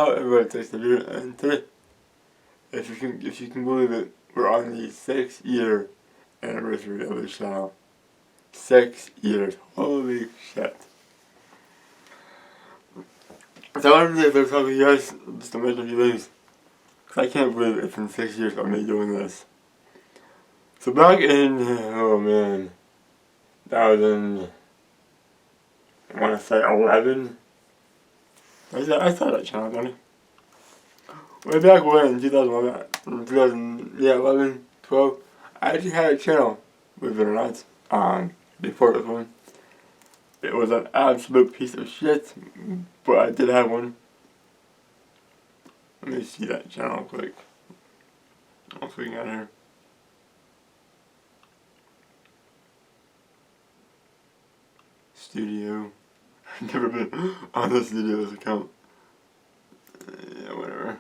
Hello everybody, TechSavvvvy, and today, if you can believe it, we're on the 6-year anniversary of the channel. 6 years, holy shit. So I wanted to talk to you guys just to mention a few things, because I can't believe it's been 6 years of me doing this. So back in, oh man, that was in, I want to say 11. I saw that channel, don't I? Way back when, in 2011, 12, I actually had a channel, believe it or not, before this one. It was an absolute piece of shit, but I did have one. Let me see that channel quick. What's we got here? Studio. I've never been on the studio's account. Yeah, whatever.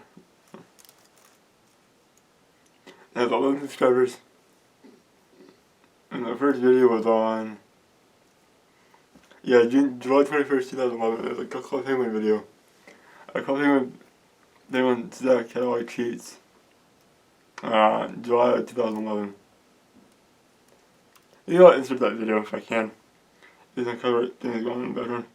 It has 11 subscribers. And the first video was on, July 21st, 2011. It was a Club Penguin video. A Club Penguin catalog cheats. July of 2011. Maybe I'll insert that video if I can. These are cover things going on in the background.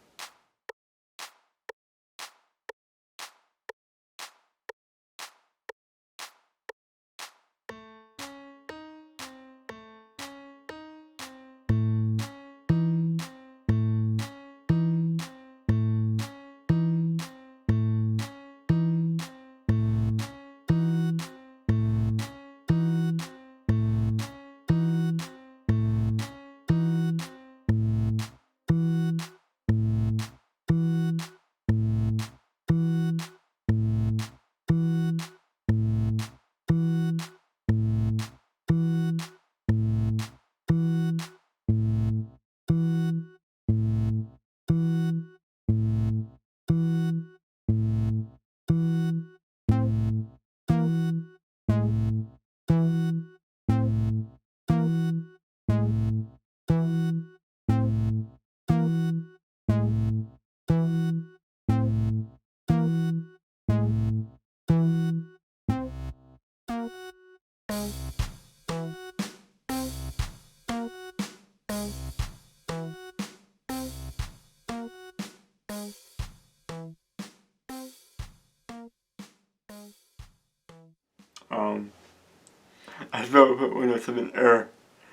I spelled it when it's an error.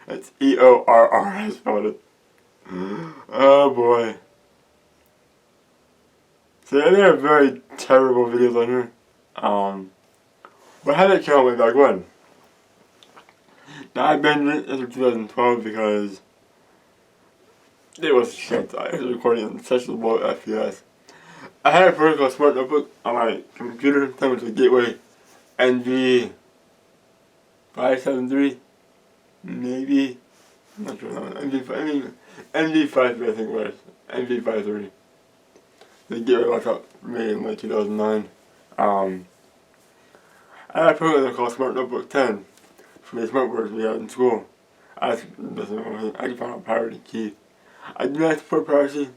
It's E-O-R-R, I spelled it. Oh boy. So there are very terrible videos on here. But I had that channel way back when. Now I banned it after 2012 because it was shit. I was recording in such low FPS. I had a vertical smart notebook on my computer that was a Gateway NV573, maybe, I'm not sure, NV5, NV5 I think it was, NV530. The Gateway laptop made in like 2009. I had a program called Smart Notebook 10 for the smart boards we had in school. I found a priority key. I do not support piracy.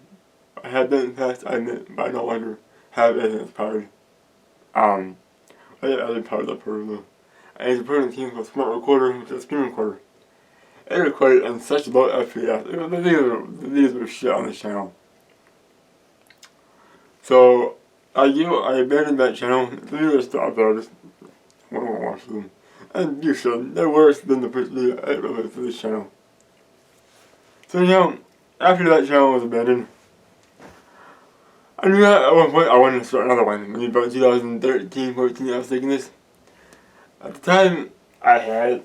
I have done in the past, I admit, but I no longer have anything that's powered. I have other powers that power though. And it's a program team called Smart Recorder, which is a screen recorder. It recorded on such low FPS. The videos were shit on this channel. So I abandoned that channel. The videos still out there. I just won't watch them. And you should. They're worse than the first video I released for this channel. So after that channel was abandoned, I knew that at one point I wanted to start another one. Maybe about 2013, 14, I was thinking this. At the time, I think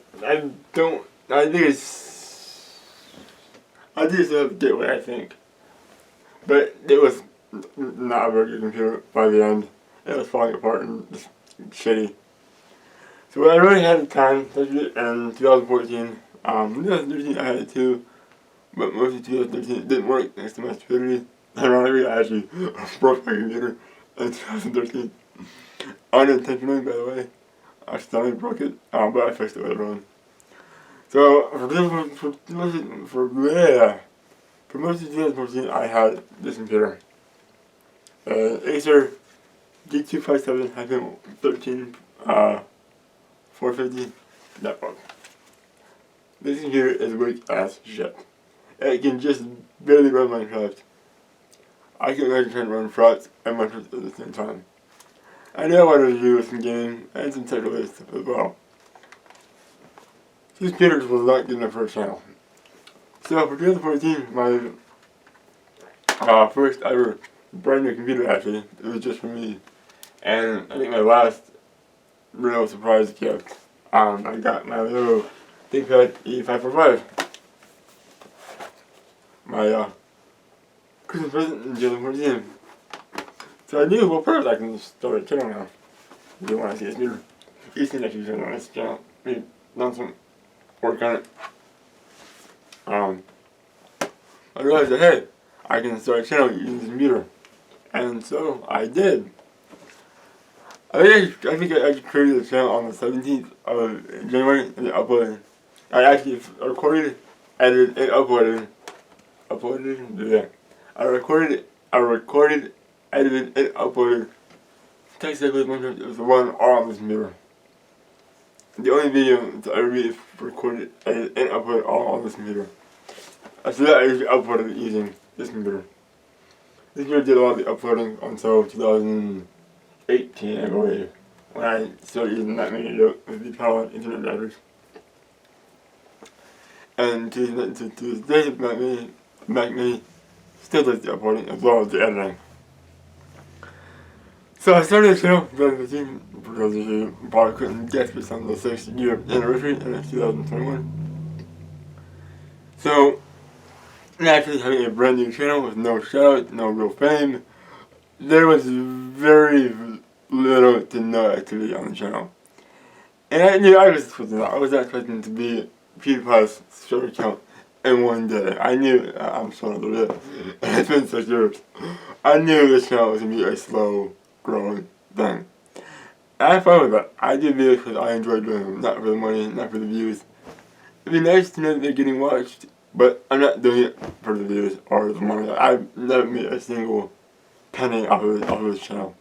I did still have a Gateway, I think. But it was not a very good computer by the end. It was falling apart and just shitty. So I really had the time, especially in 2014. In 2013 I had it too, but most of 2013 it didn't work thanks to my stupidity. Ironically, I actually broke my computer in 2013. Unintentionally, by the way. I accidentally broke it, but I fixed it later on. So, for most of 2014, I had this computer. Acer G257-13 netbook. This computer is weak as shit. It can just barely run Minecraft. I can imagine trying to run Frauds and Minecraft at the same time. I know I want to review some gaming and some technical stuff as well. These computers was not good enough for a channel. So for 2014, my first ever brand new computer actually, it was just for me. And I think my last real surprise gift, I got my little ThinkPad E545. My Christmas present in 2014. So I knew, well first I can start a channel now. If you want to see this computer. You can actually turn on this channel. We've done some work on it. I realized that hey, I can start a channel using this computer. And so I did. I think I created the channel on the 17th of January and then uploaded. I actually recorded, edited, and uploaded. Yeah. I recorded, edited, and uploaded TechSavvvvy. It was the one all on this computer. The only video that I really recorded, edited, and uploaded all on this computer. After that, I usually uploaded it using this computer. This computer did a lot of the uploading until 2018, I believe, when I started using that many with the power internet drivers. And to this day, Mac Mini still does the uploading as well as the editing. So I started the channel in 2015, for those of you who probably couldn't guess based on the 6th year anniversary, and it's 2021. So, naturally having a brand new channel with no shout, no real fame, there was very little to no activity on the channel. And I knew I was not expecting to be PewDiePie's subscriber count in one day. I knew, I'm sorry to do it, it's been 6 years. I knew this channel was going to be a slow growing thing. And I had fun with that. I did videos because I enjoy doing them, not for the money, not for the views. It'd be nice to know that they're getting watched, but I'm not doing it for the views or the money. I've never made a single penny off of this channel.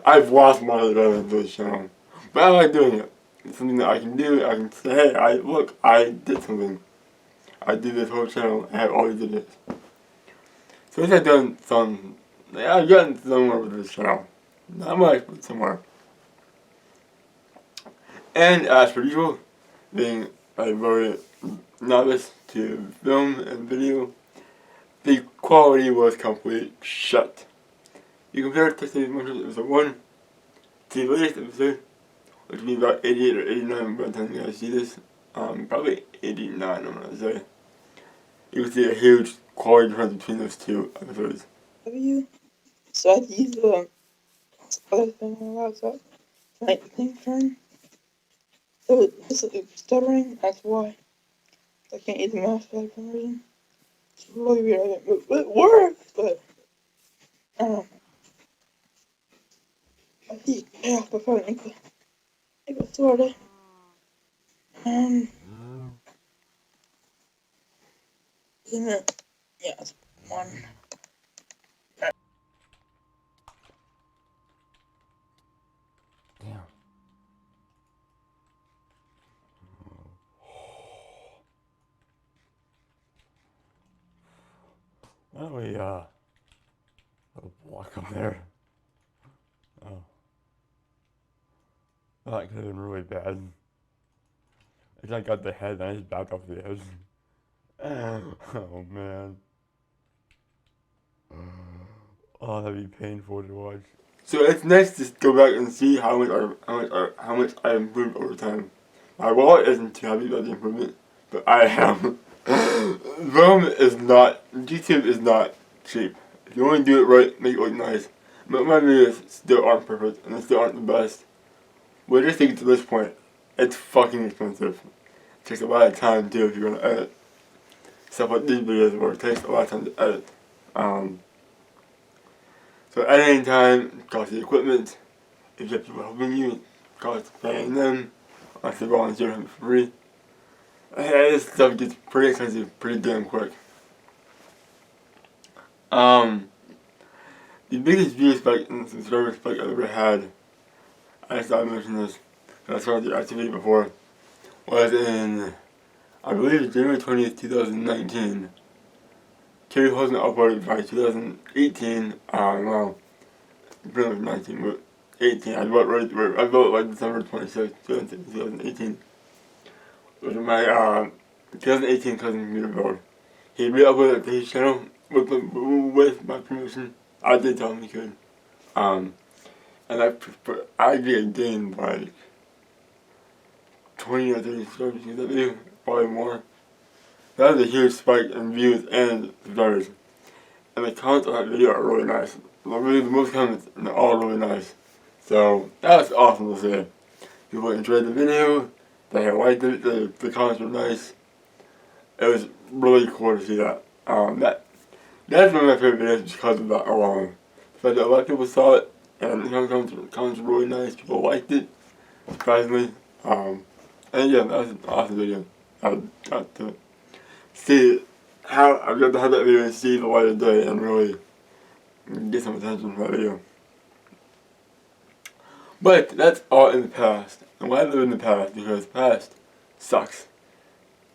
I've lost money on this channel, but I like doing it. It's something that I can do. I can say, hey, look, I did something. I did this whole channel. I have all these videos. So I've done some. I've gotten somewhere with this channel. Not much, but somewhere. And as per usual, being a very novice to film and video, the quality was complete shit. You compare TechSavvvvy episode 1 to the latest episode, which would be about 88 or 89 by the time you guys see this. Probably 89, I'm gonna say. You can see a huge quality difference between those two episodes. So I use the other thing on my laptop to make the thing turn. So it's stuttering, that's why. I can't use the mouse pad for some reason. It's really weird. It works, but I see payoff before I think it was sorted. Isn't it? Yeah, it's one. Damn. Why don't we, a block up there? Oh. That could have been really bad. If I got the head, then I just backed off the edge. Oh, man. Oh, that'd be painful to watch. So it's nice to go back and see how much I improved over time. My wallet isn't too happy about the improvement, but I am. YouTube is not cheap. If you want to do it right, make it look nice. But my videos still aren't perfect, and they still aren't the best. But just to get to this point, it's fucking expensive. It takes a lot of time too if you're gonna edit. Stuff like these videos where it takes a lot of time to edit. So editing time costs the equipment. If you have people helping you, it costs paying them. Unless they volunteer for free. This stuff gets pretty expensive pretty damn quick. the biggest view spike and subscriber spike I've ever had, I mentioned this, and I started the activity before, was in, I believe, January 20th, 2019. Kerry wasn't uploaded by 2018, well, pretty much 19, but 18. I built like December 26th, 2018. It was my 2018 cousin computer build. He re-uploaded it to his channel with my permission. I did tell him he could. And I gained like 20 or 30 subscribers in that video, probably more. That was a huge spike in views and subscribers. And the comments on that video are really nice. Really, the most comments are all really nice. So, that was awesome to see. People enjoyed the video, they liked it, the comments were nice. It was really cool to see that. That's one of my favorite videos because of that alone. The fact that a lot of people saw it, and the comments were really nice, people liked it, surprisingly. And yeah, that was an awesome video. I got to see how I got to have that video and see the light of day and really get some attention from that video. But that's all in the past. And why I live in the past? Because the past sucks.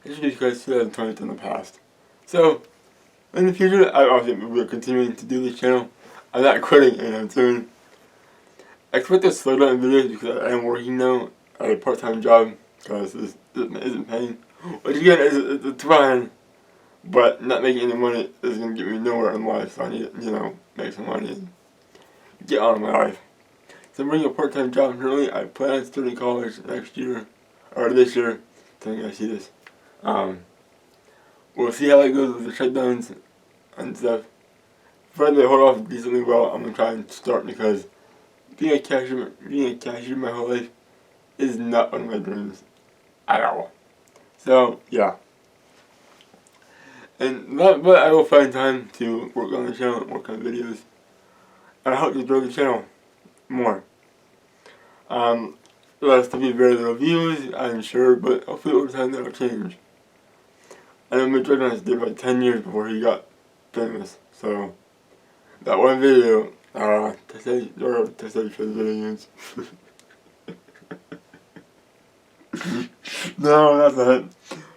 Especially because 2020 is in the past. So, in the future, I obviously will be continuing to do this channel. I'm not quitting anytime soon. I expect to slow down videos because I am working now at a part-time job because this isn't paying. Which again, it's fine. But not making any money is going to get me nowhere in life, so I need to, make some money and get on with my life. So I'm running a part-time job currently. I plan on starting college next year, or this year, until I see this. We'll see how it goes with the shutdowns and stuff. If I hold off decently well, I'm going to try and start because being a cashier my whole life is not one of my dreams at all. So, yeah. But I will find time to work on the channel and work on videos. And I hope you enjoy the channel more. There'll still be very little views, I'm sure, but hopefully over time that'll change. And then Mitch Redmond did like 10 years before he got famous. So, that one video, TechSavvvvy shows video games. No, that's not it.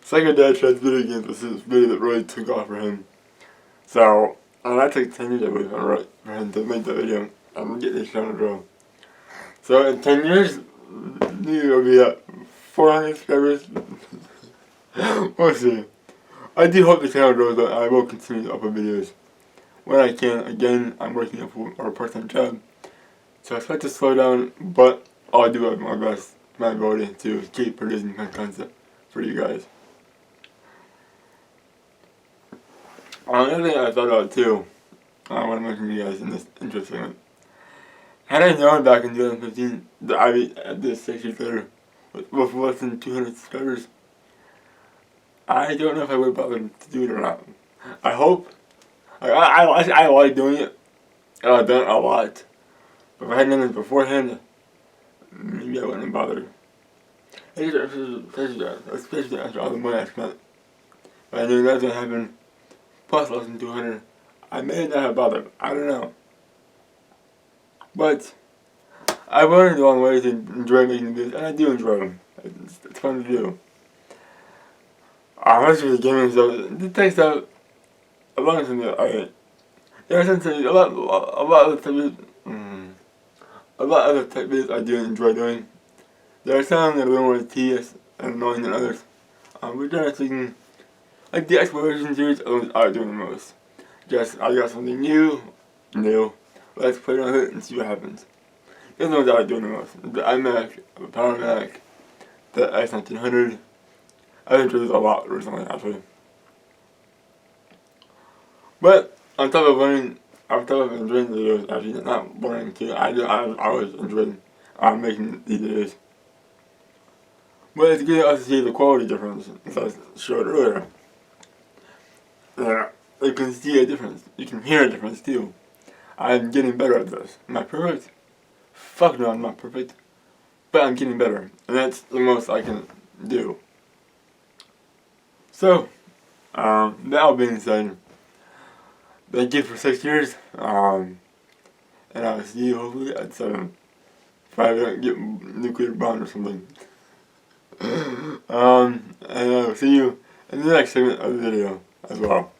Second Dad shows video games was his video that really took off for him. So, and that took 10 years, I believe, for him to make that video and get this channel growing. So, in 10 years, maybe it'll be at 400 subscribers. We'll see. I do hope the channel grows, but I will continue to upload videos when I can. Again, I'm working a part-time job, so I expect to slow down, but I'll do my best, my ability to keep producing content for you guys. Another thing I thought about too, I want to mention to you guys in this intro segment. Had I known back in 2015 that I'd be at this 6 years later with less than 200 subscribers, I don't know if I would bother to do it or not. I hope. I like doing it, and I've done it a lot. But if I hadn't done it beforehand, maybe I wouldn't have bothered. Especially after all the money I spent. But I knew that was going to happen, plus less than 200. I may not have bothered. I don't know. But I learned along the way to enjoy making videos, and I do enjoy them. It's fun to do. Honestly, with the gaming stuff, it takes out a lot of things that there are some things, a lot of other tech videos I do enjoy doing. There are some that are a little more tedious and annoying than others. We're generally speaking, like the exploration series, I like doing the most. Just, I got something new, let's play around with it and see what happens. Those are the ones I like doing the most. The iMac, the Power Mac, the X1900. I've enjoyed this a lot recently, actually. But on top of enjoying the videos, actually not learning too, I always enjoyed making these videos. But it's good to see the quality difference, as I showed earlier. You can see a difference. You can hear a difference too. I'm getting better at this. Am I perfect? Fuck no, I'm not perfect. But I'm getting better. And that's the most I can do. So, that all being said, thank you for 6 years. and I'll see you hopefully at 7. If I don't get nuclear bombed or something. And I'll see you in the next segment of the video as well.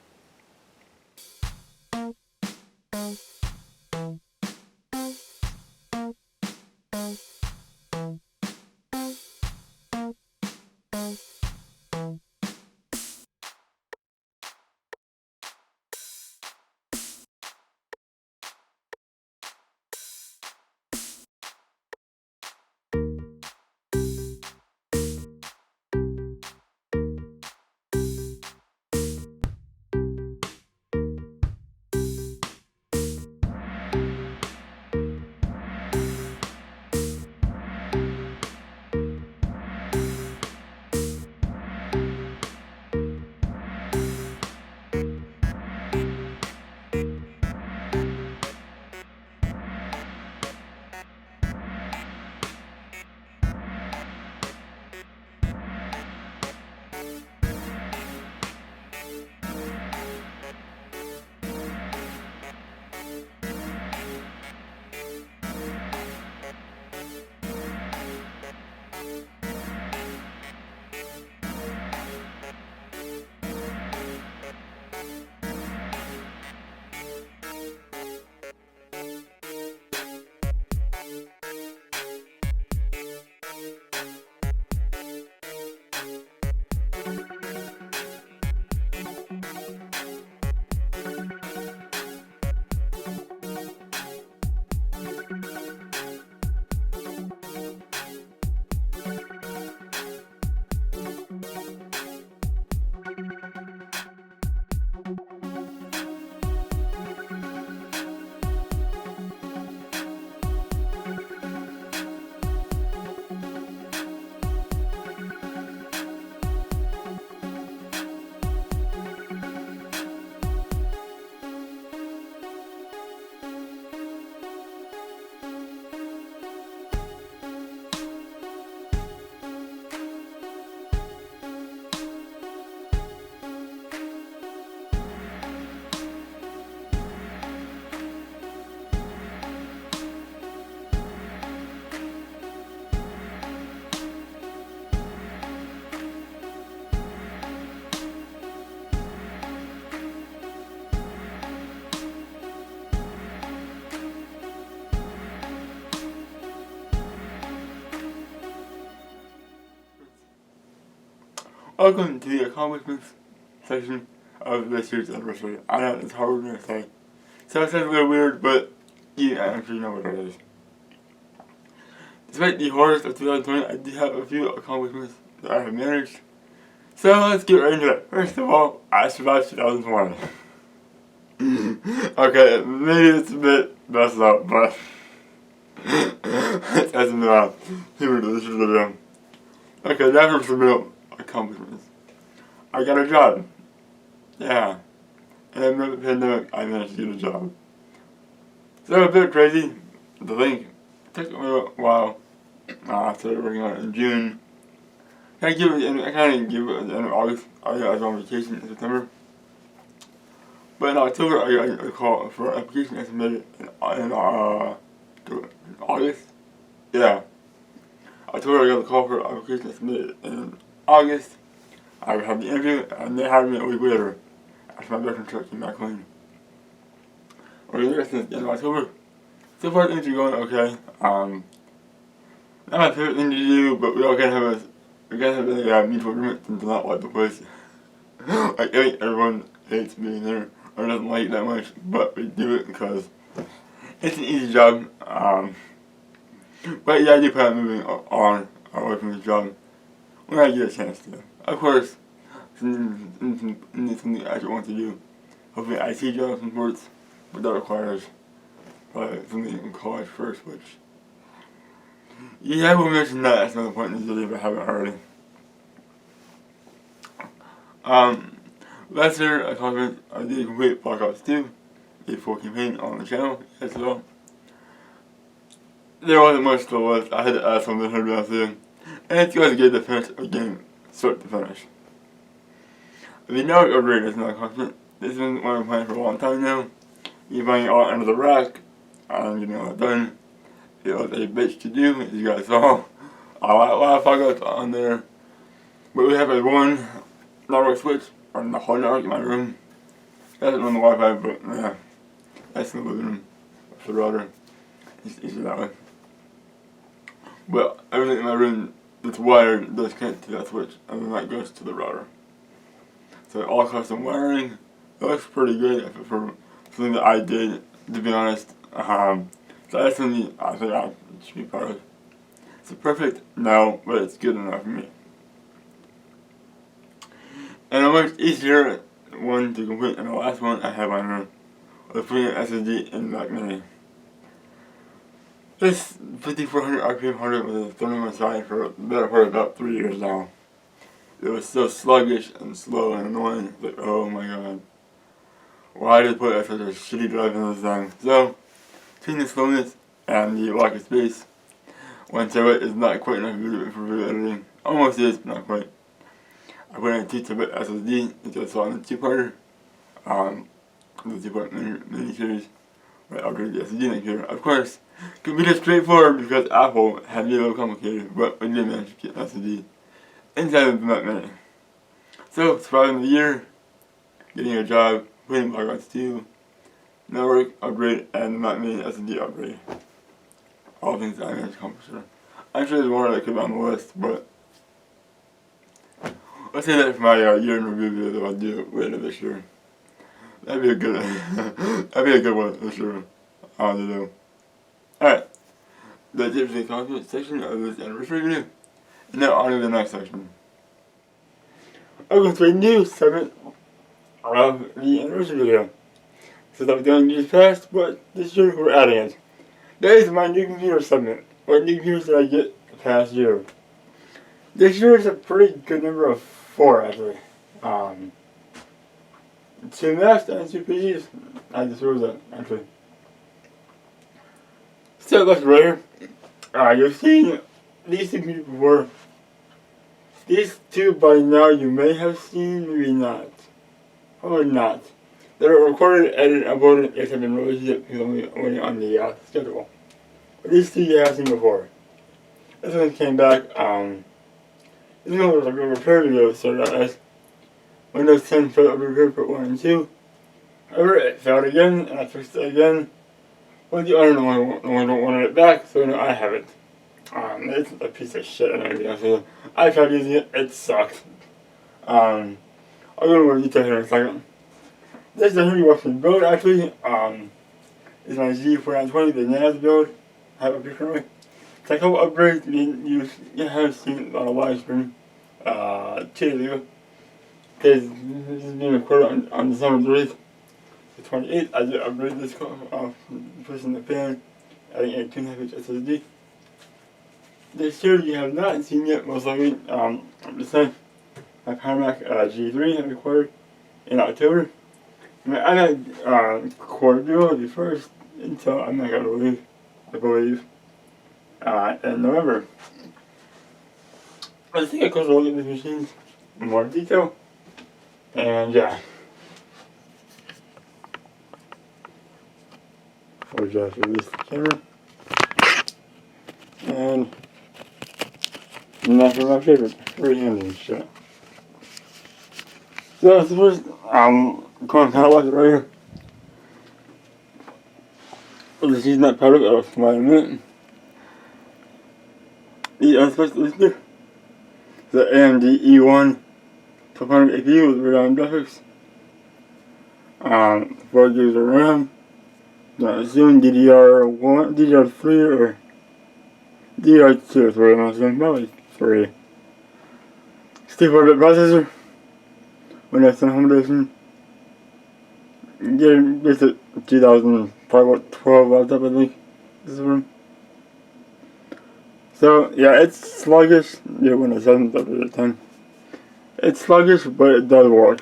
Welcome to the accomplishments section of this year's anniversary. I know it's hard to say. So it sounds a little weird, but you actually know what it is. Despite the horrors of 2020, I do have a few accomplishments that I have managed. So let's get right into it. First of all, I survived 2020. Okay, maybe it's a bit messed up, but that's enough. Humor to this video. Okay, now for some real accomplishments. I got a job. Yeah. And in the pandemic, I managed to get a job. So a bit crazy to think. It took me a while. I started working on it in June. I kind of give it at the end of August. I was on vacation in September. But in October, I got a call for an application I submitted in August. Yeah. October, I got a call for an application I submitted in August. I had the interview, and they hired me a week later after my background check came back clean. We're there since the end of October. So far, things are going okay. Not my favorite thing to do, but we all kind of have a mutual agreement to not like the place. Like, everyone hates being there or doesn't like it that much, but we do it because it's an easy job. But yeah, I do plan on moving on away from this job when I get a chance to. Of course, it's something I actually want to do. Hopefully, IT jobs and sports, but that requires probably something in college first, which. Yeah, I will mention that at some point in this video if I haven't already. Last year, I did complete Black Ops 2, the full campaign on the channel as well. There wasn't much to the list. I had to add something to be honest with you. And it's going to get the finish a game, start to finish. The network upgrade is not constant. This has been one I've been playing for a long time now. You find it all under the rack. I'm getting all that done. It was a bitch to do, as you guys saw. A lot of fuck-ups on there. But we have a one network switch on the whole network in my room. That's on the Wi-Fi, but yeah, that's in the living room. That's the router. It's easier that way. But everything in my room that's wired does connect to that switch, and then that goes to the router. So all custom wiring. It looks pretty good for something that I did, to be honest. So that's something I think I should be proud of. Is it perfect? No, but it's good enough for me. And a much easier one to complete than the last one I have on here was putting an SSD in the Mac Mini. This 5400 RPM hardware was thrown on my side for the better part of about 3 years now. It was so sluggish and slow and annoying. Like, oh my god. Why did I put such a shitty drive in this thing? So, between the slowness and the lack of space, 1 terabyte is not quite enough for video editing. Almost is, but not quite. I put in a 2 terabyte SSD, as I saw in the 2-parter. The 2-part mini series. Right, I'll do the SSD next year. Of course, could be just straightforward because Apple had made it a little complicated, but we did manage to get an SSD inside of the Mac Mini. So, surviving the year, getting a job, putting Black Ops 2, network upgrade, and the Mac Mini SSD upgrade. All things that I managed to accomplish there. I'm sure there's more that could be on the list, but let's say that for my year in review video that I'll do later this year. That'd be a good one for sure. I'll do. Alright. That's it for the comment section of this anniversary video. And now on to the next section. Welcome to a new segment of the anniversary video. Since I've done years past, but this year we're adding it. That is my new computer segment. What new computers did I get the past year? This year is a pretty good number of 4 actually. 2 Macs and 2 PCs. I just wrote that actually. So let's right here. You've seen these 2 computers before. These 2 by now you may have seen, maybe not. Probably not. They're recorded, edited, and uploaded, if I've been released yet because I'm waiting on the schedule. But these 2 you have seen before. This one came back, this one was like a repair video, started out as Windows 10 failed repair part 1 and 2. However, it failed again, and I fixed it again. But the owner no longer wanted it back, so now I have it. It's a piece of shit, and everything else. I tried using it, it sucks. I'll go into more detail here in a second. This is a heavy watching build actually. It's my G420, the NAS build. I have a picture of it. It's a couple upgrades you have seen on a live stream 2 days ago. Because this is being recorded on December 3rd, the 28th. I did upgrade this pushing the fan, adding a 2.5 inch SSD. This year you have not seen yet, most likely. I'm just saying, my Power Mac G3 I acquired in October. My iMac Core Duo will be first until I'm not going to leave, I believe, in November. Let's take a closer look at these machines in more detail. And yeah. I'll just release the camera. And that's my favorite free-handing shit. So the first, going kind of like it right here. This is not product of my minute. The unspecified listener. The AMD E1-1200 APU with Radeon graphics. 4 GB of RAM. Soon DDR1, DDR3 or DDR2 for I'm assuming, probably 3. 64-bit processor. Windows 10 Home Edition. This is 2012 laptop, I think. This is one. So yeah, it's sluggish. Yeah, Windows 7 up to 10. It's sluggish, but it does work.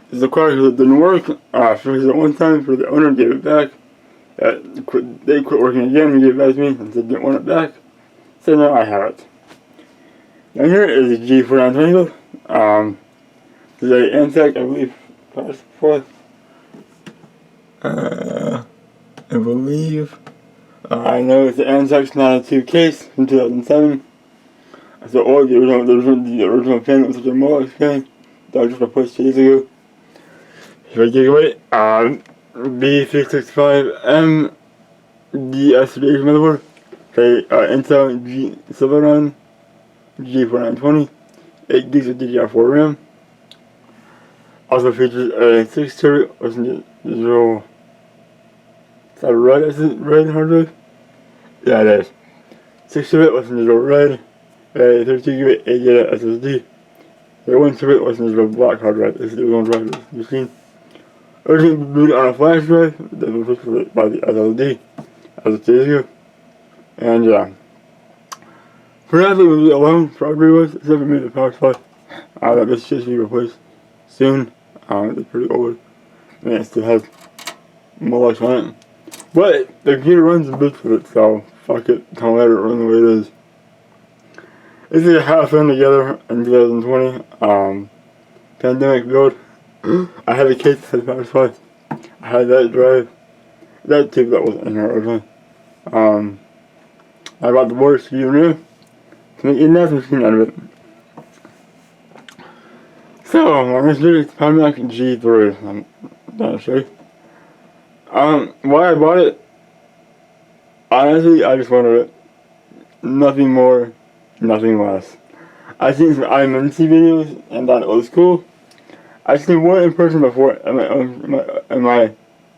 There's a card that didn't work. Fixed it one time for the owner, gave it back. They quit working again and gave it back to me and said didn't want it back. So now I have it. Now here is a G4 920. This is a Antec, I believe, past 4. I believe. I know it's the NX92 case from 2007. So all the original pen was such a Molex pen that was just replaced 2 years ago. Here Gigabyte, B365M DS3 motherboard. Okay, Intel G7 G4920, 8 gigs of DDR4 RAM. Also features a 6 TB with digital. Is that red? Is it red hard drive? Yeah, it is. 6 TB with digital red. A 32 GB ADATA SSD. The 1 TB with digital black hard drive. This is the one drive this machine. Originally booted on a flash drive that was replaced by the SSD as it is here. And yeah. For now, it will be alone, probably was, except for maybe the power supply. That this should be replaced soon. It's pretty old. And it still has Molex on it. But the computer runs a bit for it, so fuck it. Don't let it run the way it is. This is a half in together in 2020. Pandemic build. I had a case that had power supply. I had that drive. That tube that wasn't in here originally. I bought the board to use new to make a NAS machine out of it. So, I'm going to do this Pandemic G3. I'm going to show you. Why I bought it? Honestly, I just wanted it. Nothing more, nothing less. I've seen some IMNC videos and thought it was cool. I've seen one in person before in my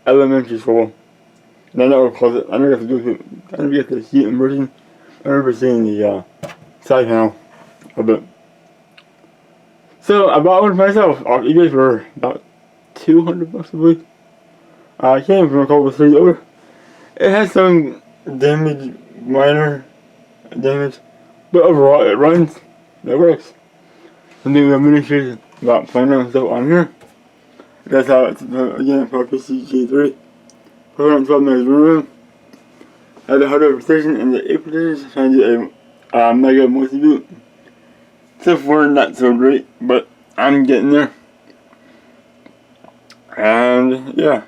elementary school. And I never closed it. I never got to see it in person. I remember seeing the side panel of it. So I bought one myself off eBay for about $200 I believe. I came from a couple of cities over. It has some damage, minor damage, but overall it runs. It works. Something we have many issues about playing around stuff on here. That's how it's again for PC G3. 412 megs RAM. I had a hardware station in the 8 position trying to do a mega multi-boot. So far not so great, but I'm getting there. And yeah.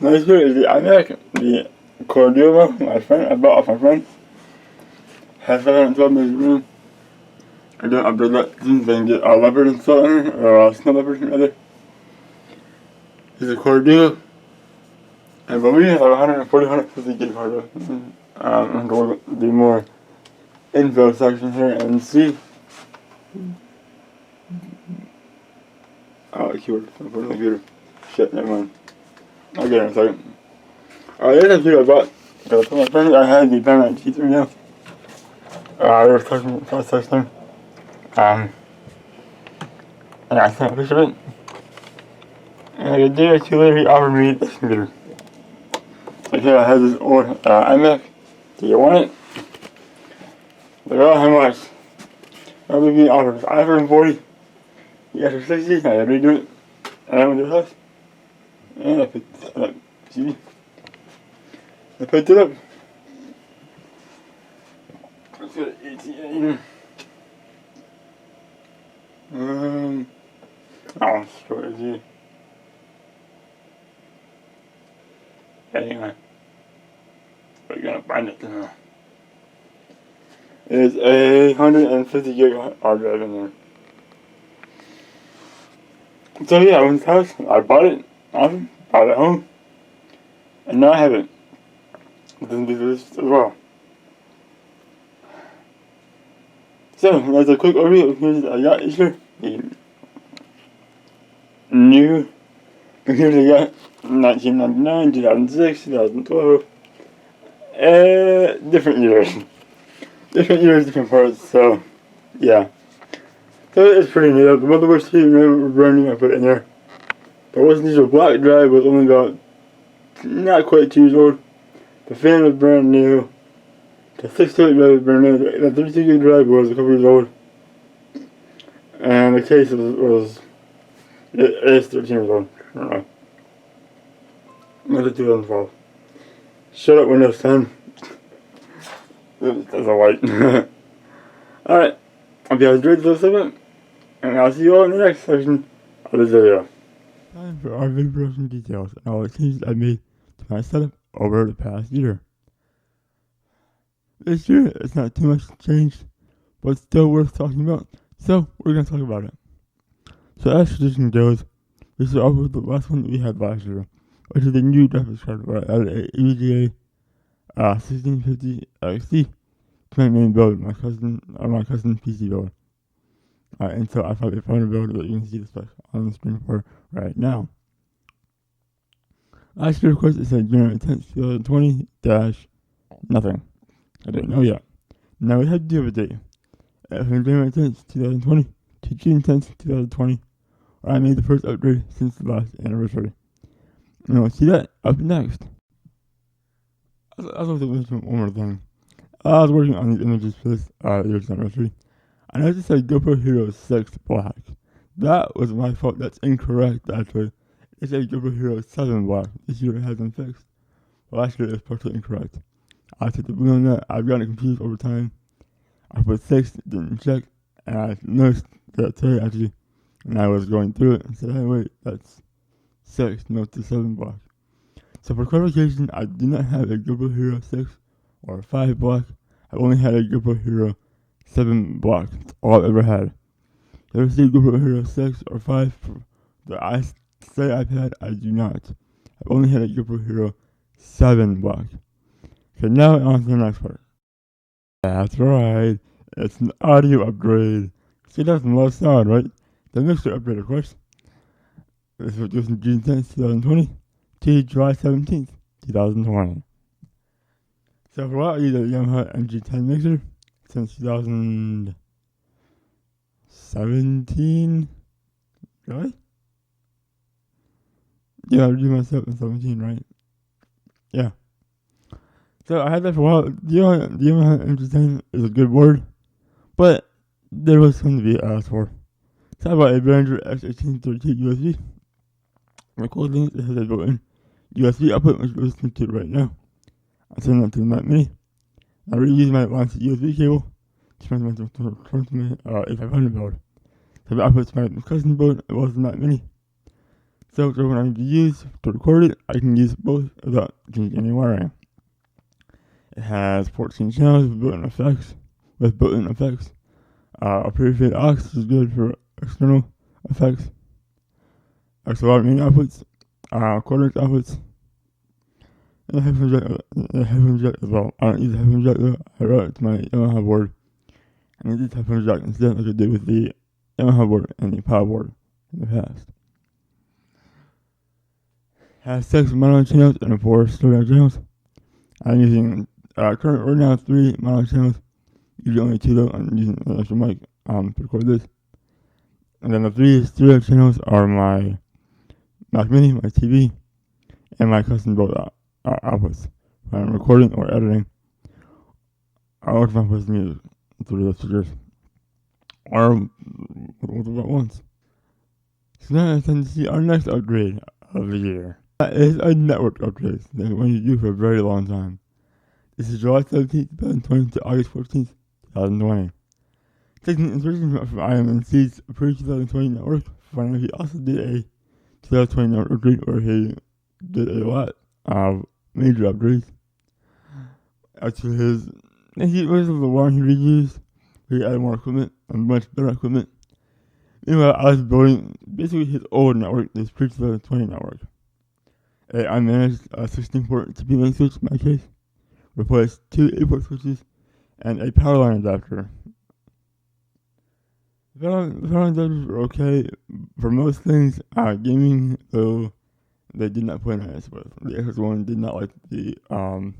Next here is the iMac, the Corsair my friend, I bought off my friend. Has 512 megs RAM. I don't upgrade that since I can get a leopard installed in it, or a snow leopard rather. This is a Corsair. I believe it's like 140, 150 gig hard drive. I'm going to do more info section here and see. Oh, keyboard. I'll put it on the computer. Shit, never mind. I'll get it in a second. Alright, there's a computer I bought. Gotta tell my friend I had the Behringer G3 now. They were talking first time. And I sent a picture of it. And a day or two later, he offered me this computer. So here I have this old iMac. Do you want it? They're all how much? I'll be being offered $540. You got for $60. I had to redo it. And I went to the house. And I picked it up. See? I picked it up. Let's go to AT&T. Oh, screw it, you. Anyway, we're gonna find it now. There's a 150 gig hard drive in there. So yeah, I went to the house, I bought it, awesome, brought it home, and now I have it. It doesn't do this as well. So, that's a quick overview of computers I got this year. The new computers I got 1999, 2006, 2012. Different years. Different years, different parts, so yeah. So it's pretty neat. The motherboard still were brand new, I put it in there. The wasn't just a black drive, was only about not quite 2 years old. The fan was brand new. The 6 TB drive was brand new. The 32 gig drive was a couple years old. And the case was it is 13 years old. I don't know. Another 2012. Shut up, Windows 10. That's a light. Alright. I'll be enjoyed this segment. And I'll see you all in the next section of this video. Time for our video production details and all the changes I made to my setup over the past year. This year, it's not too much changed, but still worth talking about, so we're going to talk about it. So as tradition goes, we start off with the last one that we had last year, which is the new graphics card where I added a EVGA 1650 XT to my main build, my custom PC build. And so I probably found a build that you can see the specs on the screen for right now. Last year, of course, it said January 10th, 2020-nothing. I didn't know yet. Now we have to deal with the date. From January 10th, 2020 to June 10th, 2020, where I made the first upgrade since the last anniversary. And we'll see that up next. I was also mention one more thing. I was working on these images for this year's anniversary. I noticed it said GoPro Hero 6 Black. That was my fault. That's incorrect, actually. It said GoPro Hero 7 Black. This year it has been fixed. Well, last year it was partially incorrect. I took the blue on that. I've gotten confused over time. I put 6, didn't check, and I noticed that today, actually, and I was going through it and said, hey, wait, that's 6, no, it's 7 Black. So for clarification, I do not have a GoPro Hero 6 or 5 Black. I only had a GoPro Hero 7 Black. That's all I've ever had. If you ever see GoPro Hero 6 or 5 that I say I've had, I do not. I've only had a GoPro Hero 7 Black. So now on to the next part. That's right, it's an audio upgrade. See, that's the less sound, right? The mixer upgrade, of course. This was just in June 10th, 2020 to July 17th, 2020. So for a while, I used a Yamaha MG10 mixer since 2017. Really? Yeah, I reviewed myself in 17, right? Yeah. So I had that for a while. The Yamaha MG10 is a good board, but there was something to be asked for. So I bought a Behringer X1832 USB. The cool thing is it has a built-in USB output, which goes to it right now. I send that to the Mac Mini. I reused my line USB cable to my A500 build. So the output to my custom build, it was the Mac Mini. So when I need to use to record it, I can use both without changing any wiring. It has 14 channels with built-in effects. A pre-fed aux is good for external effects. XLR main outputs, quarter-inch outputs, and a headphone jack as well. I don't use a headphone jack though. I wrote it to my Yamaha board, and I did headphone jack instead, like I did with the Yamaha board and the power board in the past. Has 6 mono channels and 4 stereo channels. I'm using current right now 3 mono channels. Usually only 2 though. I'm using an extra mic to record this. And then the 3 stereo channels are my Mac Mini, my TV, and my custom built outputs. When I'm recording or editing, I work my custom music through those speakers. Or about once. So now it's time to see our next upgrade of the year. That is a network upgrade that we're going to do for a very long time. This is July 17th, 2020 to August 14th, 2020. Taking inspiration from IMNC's pre-2020 network, finally he also did a 2020 network upgrade where he did a lot of major upgrades. Actually, he was the one he reused. He added more equipment and much better equipment. Meanwhile, I was building basically his old network, this pre-2020 network. I managed a 16-port TP switch in my case, replaced 2 8-port switches, and a power line adapter. The power line adapters were okay for most things. Gaming, though, they did not play nice with. The Xbox One did not like the power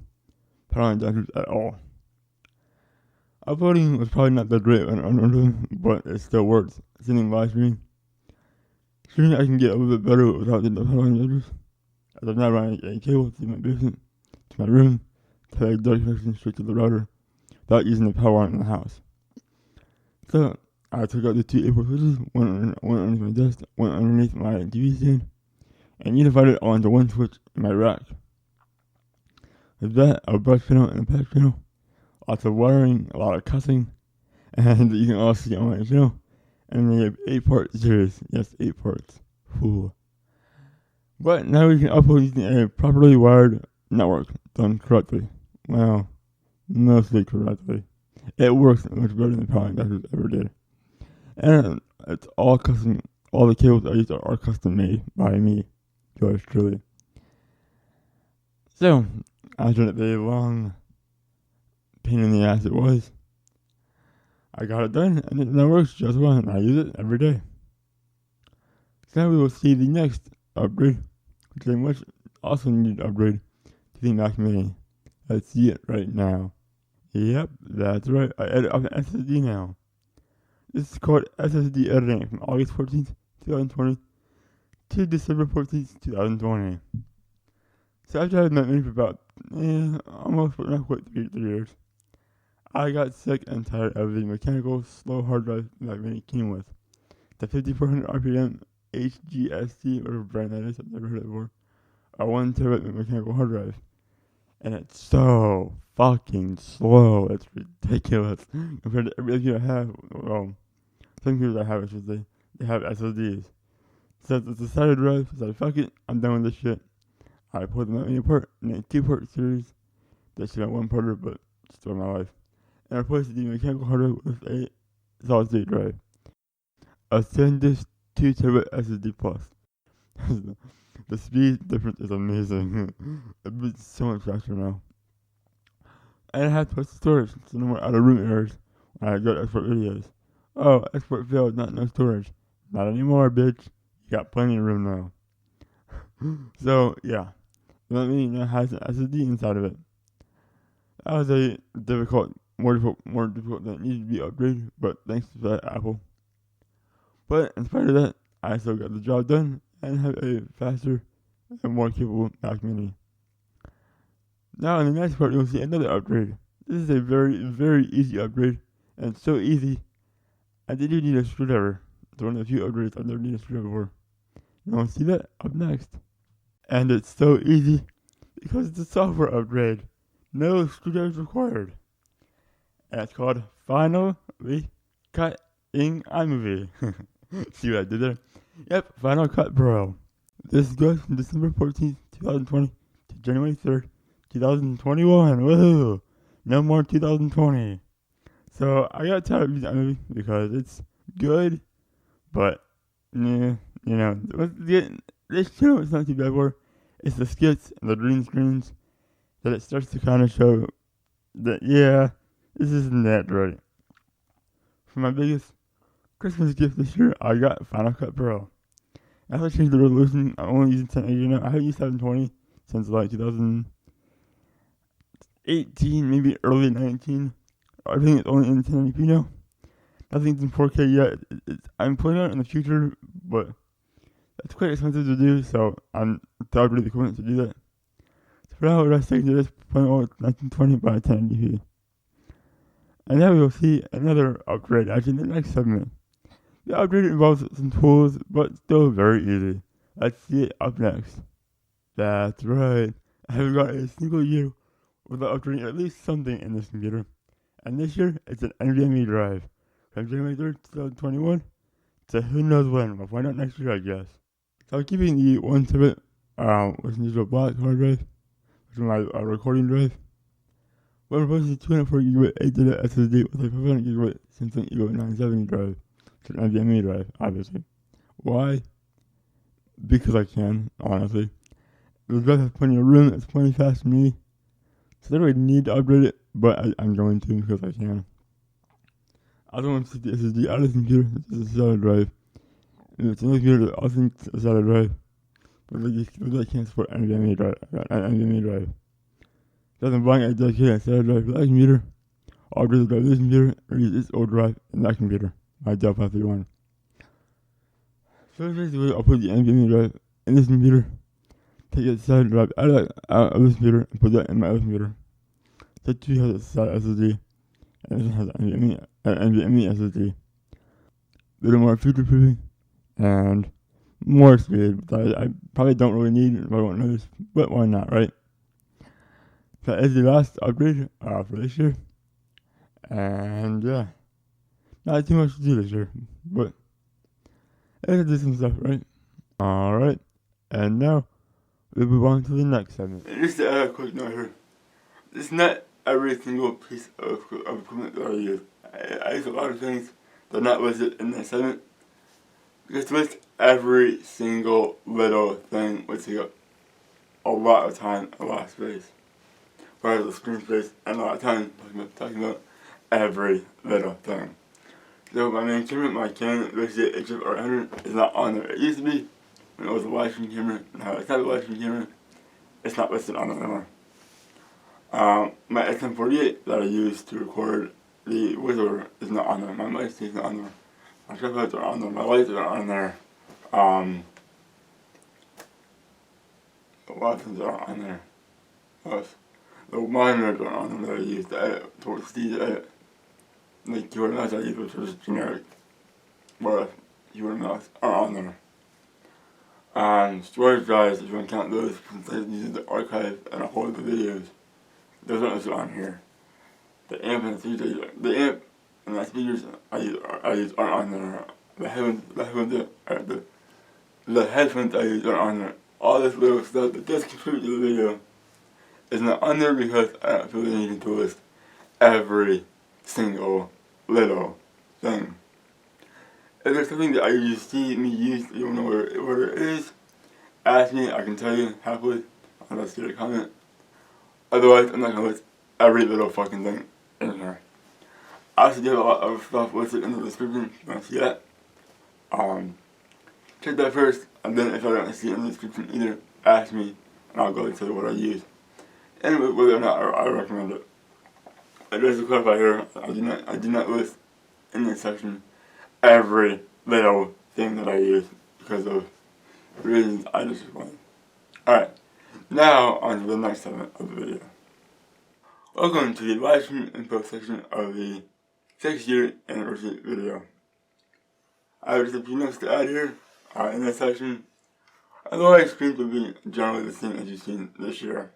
line adapters at all. Uploading was probably not that great on them, but it still works. Sending live streaming, I can get a little bit better without the power line adapters. As I'm now running a cable to my basement, to my room, to have a direct connection straight to the router, without using the power line in the house. So, I took out the 2 8-port switches, one underneath my desk, one underneath my TV stand, and unified it all into one switch in my rack. With that, a brush panel and a patch panel, lots of wiring, a lot of cussing, and you can all see on my channel, and we have 8-part series, yes, 8 parts, cool. But now we can upload using a properly wired network done correctly. Well, mostly correctly. It works much better than probably Asus ever did. And it's all custom. All the cables I use are custom made by me, yours truly. So, after the long pain in the ass it was, I got it done, and it now works just well, and I use it every day. So now we will see the next upgrade, which is a much also needed upgrade to the Mac Mini. Let's see it right now. Yep, that's right. I added up an SSD now. This is called SSD editing from August 14th, 2020 to December 14th, 2020. So after I had Mac Mini for about almost not quite 3 years, I got sick and tired of the mechanical slow hard drive Mac Mini came with. The 5400 RPM HGST, whatever brand that is, I've never heard it before, a 1 terabyte mechanical hard drive. And it's so fucking slow, it's ridiculous compared to everything I have. Well, some computers I have, I should say, they have SSDs. So it's a solid drive, so fuck it, I'm done with this shit. I pulled them out in a port, in a 2-port series. That should have 1-porter, but still my life. And I replaced the mechanical hard drive with a solid state drive. A SanDisk 2 terabyte SSD plus. The speed difference is amazing. It's so much faster now. And I have twice the storage, so no more out of room errors when I go to export videos. Oh, export failed, not no storage. Not anymore, bitch. You got plenty of room now. So, yeah. That means it has an SSD inside of it. That was a more difficult than it needed to be upgraded, but thanks to that, Apple. But in spite of that, I still got the job done and have a faster and more capable Mac Mini. Now in the next part, you'll see another upgrade. This is a very, very easy upgrade, and it's so easy, I didn't need a screwdriver. It's one of the few upgrades I've never needed a screwdriver for. You'll see that up next. And it's so easy because it's a software upgrade. No screwdrivers required. And it's called Finally Cutting iMovie. See what I did there? Yep, Final Cut Pro. This goes from December 14th, 2020 to January 3rd, 2021. Woohoo! No more 2020. So I got tired of using iMovie because it's good, but this channel is not too bad for. It's the skits and the green screens that it starts to kind of show that, yeah, this isn't that right. For my biggest Christmas gift this year, I got Final Cut Pro. After I changed the resolution, I'm only using 1080 now. I haven't used 720 since like 2018, maybe early 19. Everything is only in 1080p now. Nothing's in 4K yet. I'm planning on it in the future, but that's quite expensive to do, so I'm doubly the equipment to do that. So for now, we're sticking to this point with 1920 by 1080p. And now we will see another upgrade actually in the next segment. The upgrade involves some tools, but still very easy. Let's see it up next. That's right. I haven't got a single year without upgrading at least something in this computer. And this year, it's an NVMe drive. From January 3rd, 2021 to who knows when. We'll find out next year, I guess. So I'm keeping the 1 terabyte with digital black hard drive, which is my recording drive. We're replacing the 204 GB ADATA SSD with a 500 GB Samsung Evo 970 drive. It's an NVMe drive, obviously. Why? Because I can, honestly. The drive has plenty of room, it's plenty fast for me. So I don't really need to upgrade it, but I'm going to because I can. I don't want to take the SSD out of the computer. This is a solid drive. And it's another computer that also needs a solid drive. But I can't support NVMe drive. NVMe drive. So I'm buying a dedicated solid drive for that computer. I'll upgrade the drive this computer or use this old drive in that computer. My Dell 531. So basically, I'll put the NVMe drive in this computer. Take the solid drive out of this computer and put that in my other computer. That too has a solid SSD. And this one has an NVMe SSD. A little more future proofing and more speed, but I probably don't really need it if I won't notice, but why not, right? That is the last upgrade for this year. And yeah, not too much to do this year, but let's do some stuff, right? Alright, And now, we'll move on to the next segment. Just to add a quick note here. It's not every single piece of equipment that I use. I use a lot of things that are not listed in this segment. Because to list every single little thing would take up a lot of time, a lot of space. Whereas the screen space and a lot of time talking about every little thing. So my main camera, my Canon listed HF100 is not on there. It used to be when it was a live stream camera. Now it's not a live stream camera. It's not listed on there anymore. My SM48 that I use to record the voiceover is not on there. My mic is not on there. My tripods are on there. My lights are on there. The weapons are on there. Plus, the monitors are on there that I use to edit, towards the edit. The keyboard mouse I use, which is generic. Whereas keyboard mouse are on there. Storage drives, if you want to count those, since I use the archive and a whole lot of videos, those aren't listed on here. The amp and the speakers, the amp and the speakers I use aren't on there. The headphones I use aren't on there. All this little stuff that does contribute to the video is not on there because I don't feel the need to list every single little thing. If there's something that you see me use, you don't know where it is, ask me, I can tell you happily, unless you get a comment. Otherwise, I'm not going to list every little fucking thing in here. I also do have a lot of stuff listed in the description, if you want to see that. Check that first, and then if I don't see it in the description either, ask me, and I'll go and tell you what I use. And whether or not I recommend it. And just to clarify here, I do not list in this section every little thing that I use because of the reasons I just explained. Alright, now on to the next segment of the video. Welcome to the live stream info section of the 6-year anniversary video. I have just a few notes to add here in this section. Otherwise, screens will be generally the same as you've seen this year.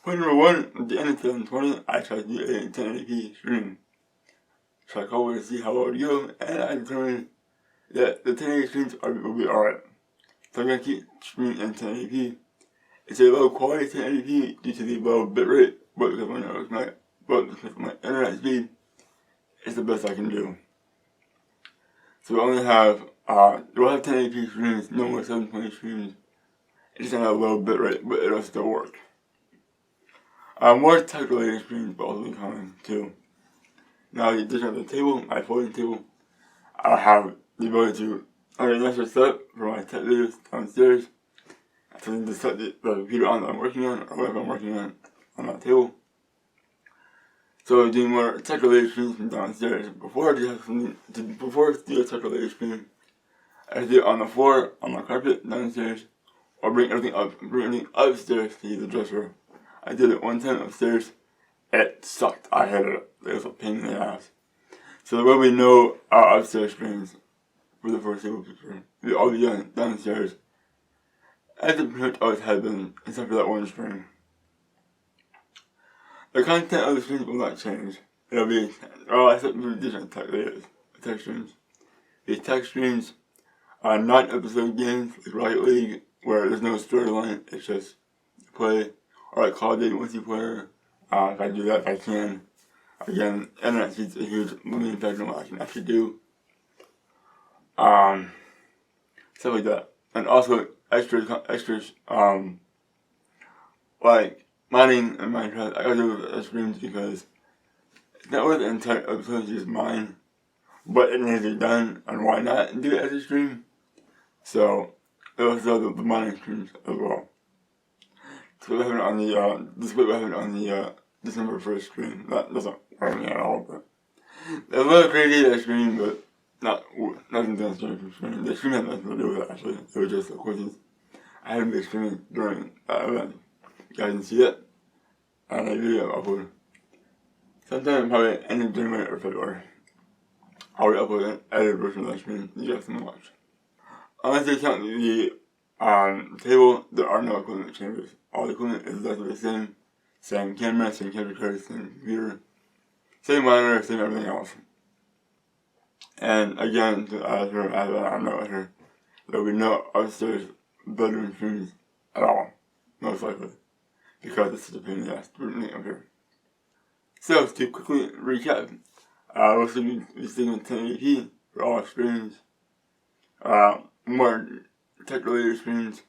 Point number 1, at the end of 2020, I tried to do a 1080p stream. So I called to see how it would go, and I determined that the 1080p streams will be alright. So I'm going to keep streaming in 1080p. It's a low quality 1080p due to the low bitrate, but because of my internet speed, it's the best I can do. So we only have, we'll have 1080p streams, no more 720 streams. It's just on a low bitrate, but it'll still work. More tech-related streams will also be coming too. Now, in addition to the table, my folding table, I'll have the ability to, an extra setup for my tech videos downstairs. So I need to set the computer on that I'm working on, or whatever I'm working on that table. So doing more tech-related streams from downstairs. Before I do a tech-related stream, I do it on the floor, on my carpet downstairs, or bring everything upstairs to use the dresser. I did it one time upstairs. It sucked. I hated it. It was a pain in the ass. So there will be no upstairs streams for the foreseeable future. They'll all be done downstairs, as it pretty much always has been, except for that one stream. The content of the streams will not change. It'll be, except for different tech videos, tech streams. These tech streams are not episode games like Rocket League, where there's no storyline. It's just play. Or like Call of Duty multiplayer, if I do that, if I can. Again, internet speed's a huge limiting factor on what I can actually do. Stuff like that. And also, extras, like mining and Minecraft, I gotta do streams because it's not worth the entire episode to just mine, but it needs to be done, and why not do it as a stream? So, those are the mining streams as well. So we're having on the, this is what we're having on the, December 1st stream. That doesn't work me at all, but it's a little crazy, that stream, but nothing done stream. The stream had nothing to do with it, actually. It was just a coincidence. I hadn't been streaming during that event. You guys didn't see it, and a video upload. Sometime probably end of January or February, I'll upload an edited version of that stream. You guys can watch. Unless you count the table, there are no equipment changes. All the equipment is exactly the same. Same camera, same capture card, same computer, same monitor, same everything else. And again, to add here, I have a note here. there will be no upstairs bedroom streams at all, most likely, because this is a pain in the ass to bring up here. So, to quickly recap, we'll be sticking with 1080p for all streams, more tech-related streams,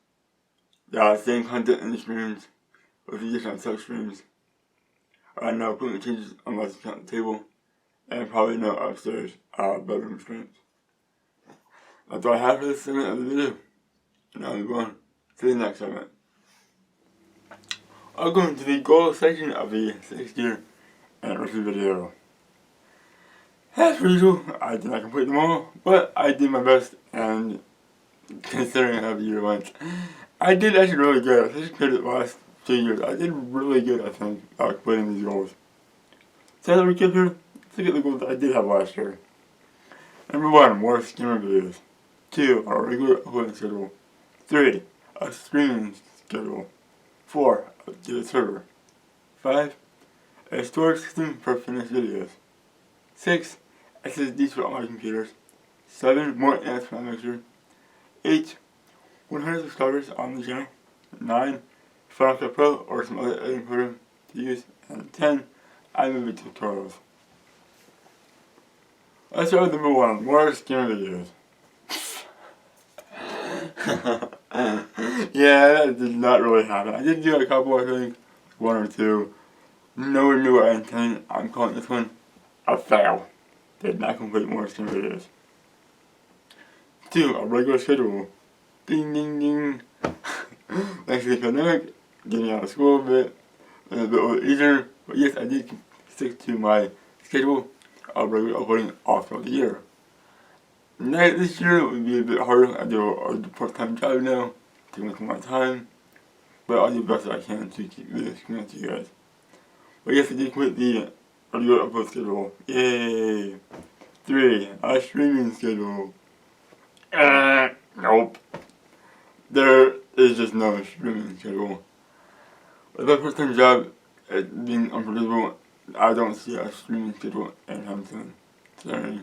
same content in the streams, with additional tech streams, no equipment changes unless you count the table, and probably no upstairs bedroom streams. That's all I have for this segment of the video. Now we go on to the next segment. I'll go into the goal section of the 6th-year anniversary video. As usual, I did not complete them all, but I did my best, and considering how the year went, I did actually really good. I just compared it the last 2 years. I did really good, I think, completing these goals. So as I recap here, let's look at the goals I did have last year. Number 1, more streaming videos. 2, a regular uploading schedule. 3, a streaming schedule. 4, a data server. 5, a storage system for finished videos. 6, SSDs for all my computers. 7, more amps for my mixer. 8, 100 subscribers on the channel. 9, Final Cut Pro or some other editing program to use. And 10, iMovie tutorials. Let's start with number 1, more streaming videos. Yeah, that did not really happen. I did do a couple, I think, 1 or 2. No one knew what I intended. I'm calling this one a fail. Did not complete more stream videos. 2, a regular schedule. Ding ding ding. Thanks to the pandemic, getting out of school a bit easier. But yes, I did stick to my schedule of regular uploading all throughout the year. This year it would be a bit harder. I do a part-time job now, taking up my time, but I'll do the best I can to keep this coming out to you guys. But yes, I did quit the regular upload schedule. Yay! 3, a streaming schedule. Nope. There is just no streaming schedule. With my part-time job being unpredictable, I don't see a streaming schedule anytime soon. Sorry.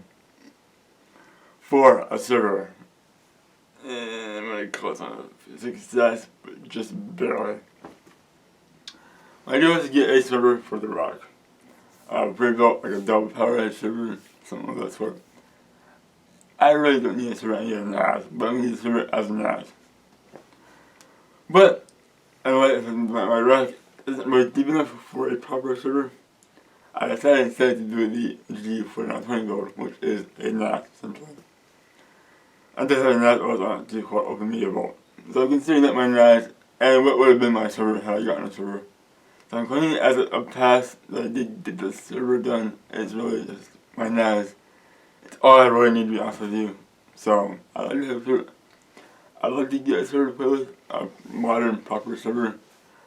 4, a server. I'm really close on a success, but just barely. My goal is to get a server for the Rock. Pre-built like a double power edge server, something of that sort. I really don't need a server as an NAS, but I need a server as an NAS. But, anyway, my rack isn't really deep enough for a proper server. I decided instead to do the G4920 build, which is a NAS essentially. I decided NAS was on to called Open Media Vault. So considering that my NAS and what would have been my server had I gotten a server. So I'm claiming it as a pass that I did get the server done. It's really just my NAS. It's all I really need to be honest with you. So I'd like to get a server to play with, a modern proper server.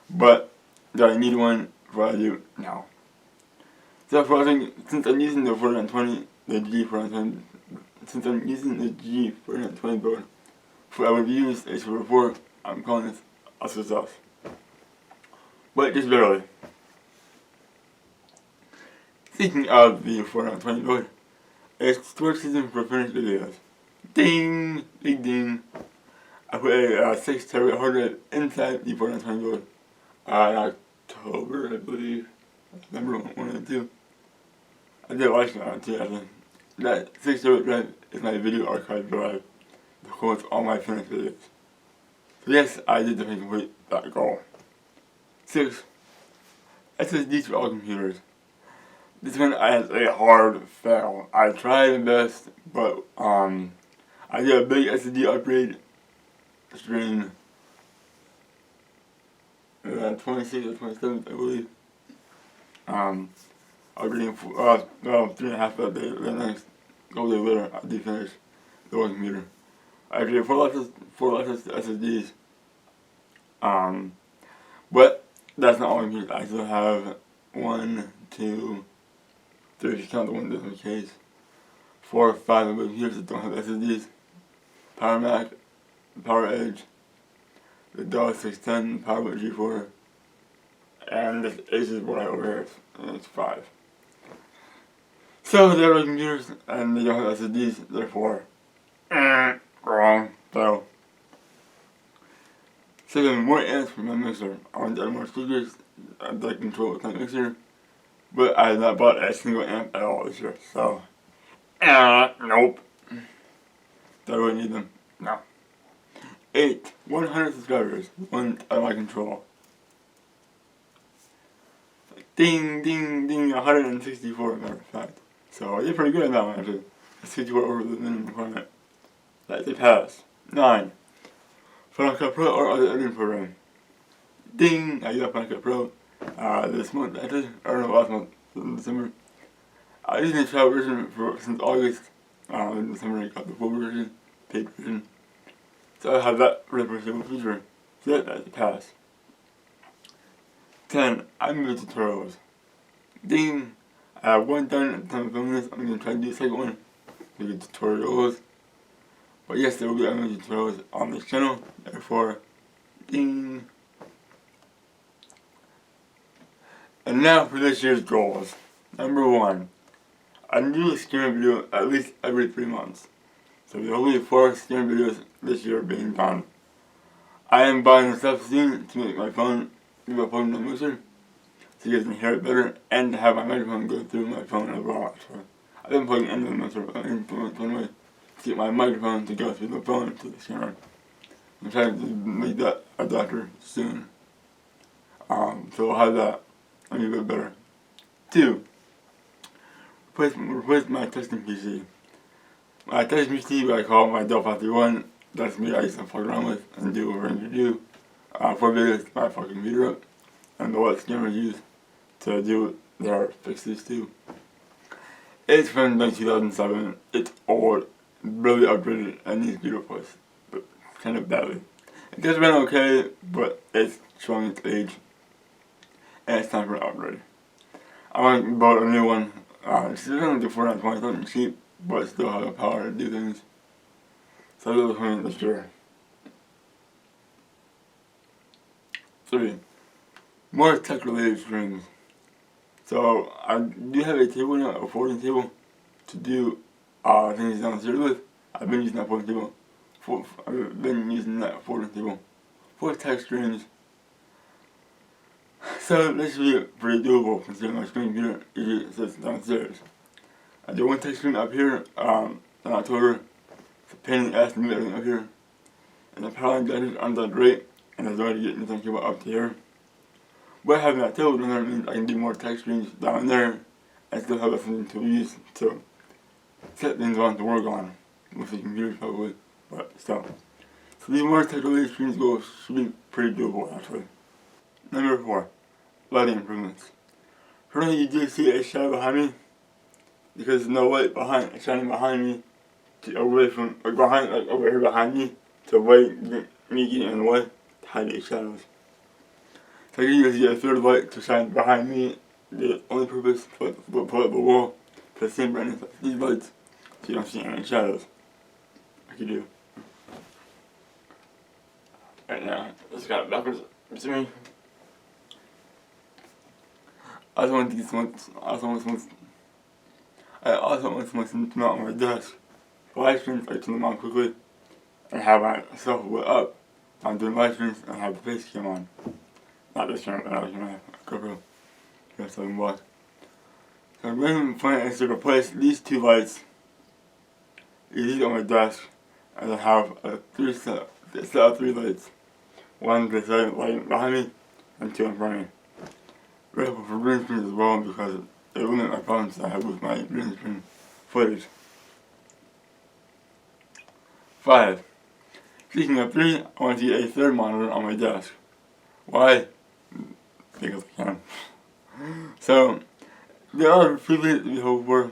But do I need one? What I do? No. So for one, since I'm using the 4920, the G4920, since I'm using the G4920 build, for I would use a server 4, I'm calling this Asus. But just barely. Speaking of the 4920 build, a storage system for finished videos. Ding! Big ding! I put a 6 TB hard drive inside the 4920 build in October, I believe. I remember one of the two. I did a live stream on it too, I think. That 6 TB drive is my video archive drive that holds all my finished videos. So yes, I did definitely complete that goal. 6, SSDs for all computers. This one I had a hard fail. I tried my best, but I did a big SSD upgrade stream 26th or 27th, I believe. Upgrading 3.5 that day. The next couple days later, I did finish the one computer. I upgraded 4 latest SSDs. But that's not all my computers. I still have 1, 2, 3 if you count the one in this case. 4 or 5 of my computers that don't have SSDs. Power Mac, Power Edge, the Dell 610, PowerBook G4, and this Acer board right over here, and it's 5. So they're my computers, and they don't have SSDs, therefore, wrong. So, 7 more amps for my mixer. I want to add more speakers that control with my mixer, but I have not bought a single amp at all this year. So, nope. Do I really need them? No. 8. 100 subscribers. One out of my control. Ding, ding, ding. 164 as a matter of fact. So I did pretty good on that one actually. 64 over the minimum requirement. That's a pass. 9. Final Cut Pro or other editing program. Ding! I got Final Cut Pro this month actually. Or no, last month in December. I used the trial version since August. In December I got the full version, paid version. So I have that for the foreseeable future. So that's a pass. 10. I moved tutorials. Ding! I have one done at the time of filming this. I'm going to try to do the second one. Do tutorials. But yes, there will be other tutorials on this channel. Therefore, ding! And now for this year's goals. Number 1. I do a stream video at least every 3 months. So there will be 4 stream videos this year being done. I am buying the stuff soon to make my phone do a phone mixer, so you guys can hear it better, and to have my microphone go through my phone as well. So I've been putting into the mixer anyway to get my microphone to go through the phone to the camera. I'm trying to make that adapter soon. So I'll have that a little bit better. 2. Replace my testing PC. My testing PC, what I call my Dell 531, that's me I used to fuck around with and do what Behringer do. For videos, my fucking computer up, and the what scammers use to do their fixes too. It's from 2007, it's old, really upgraded, and needs to be replaced, but kind of badly. It does run okay, but it's showing its age, and it's time for an upgrade. I went and bought a new one. It's still going to do $420, something cheap, but it still has the power to do things. So I was looking this year. 3. More tech related streams. So I do have a table now, a folding table, to do things downstairs with. I've been using that folding table. I've been using that folding table for tech streams. So this should be pretty doable considering my screen computer usually sits downstairs. I did one tech stream up here in October. It's a pain in the ass to move everything up here. And the power line aren't that great. And there's already getting something about up to here. But having that table down there means I can do more tech streams down there and still have something to use to set things on to work on with the computer probably, but still. So these more tech related streams goals should be pretty doable actually. Number 4. Lighting improvements. Currently you do see a shadow behind me because there's no light shining behind me to away from over here behind me to avoid me getting in the way. Hide the shadows. So I can use a third light to shine behind me. The only purpose is to put up a wall for the same brightness as these lights, so you don't see any shadows. Like you do. Right now, just got it backwards. See me? I also want to get some. I also want something to mount on my desk. For live streams, I turn them on quickly and have myself lit up. I'm doing live streams and have the face cam on. Not this camera, but another camera, a GoPro. Here's 7 watts. So I'm going to plan is to replace these 2 lights, these on my desk, and I have a set of 3 lights. 1 to the light behind me, and 2 in front of me. Ready for green screens as well because it eliminates my problems I have with my green screen footage. 5. Speaking of 3, I want to get a 3rd monitor on my desk. Why? Because I can. So, there are 3 things to be hoped for.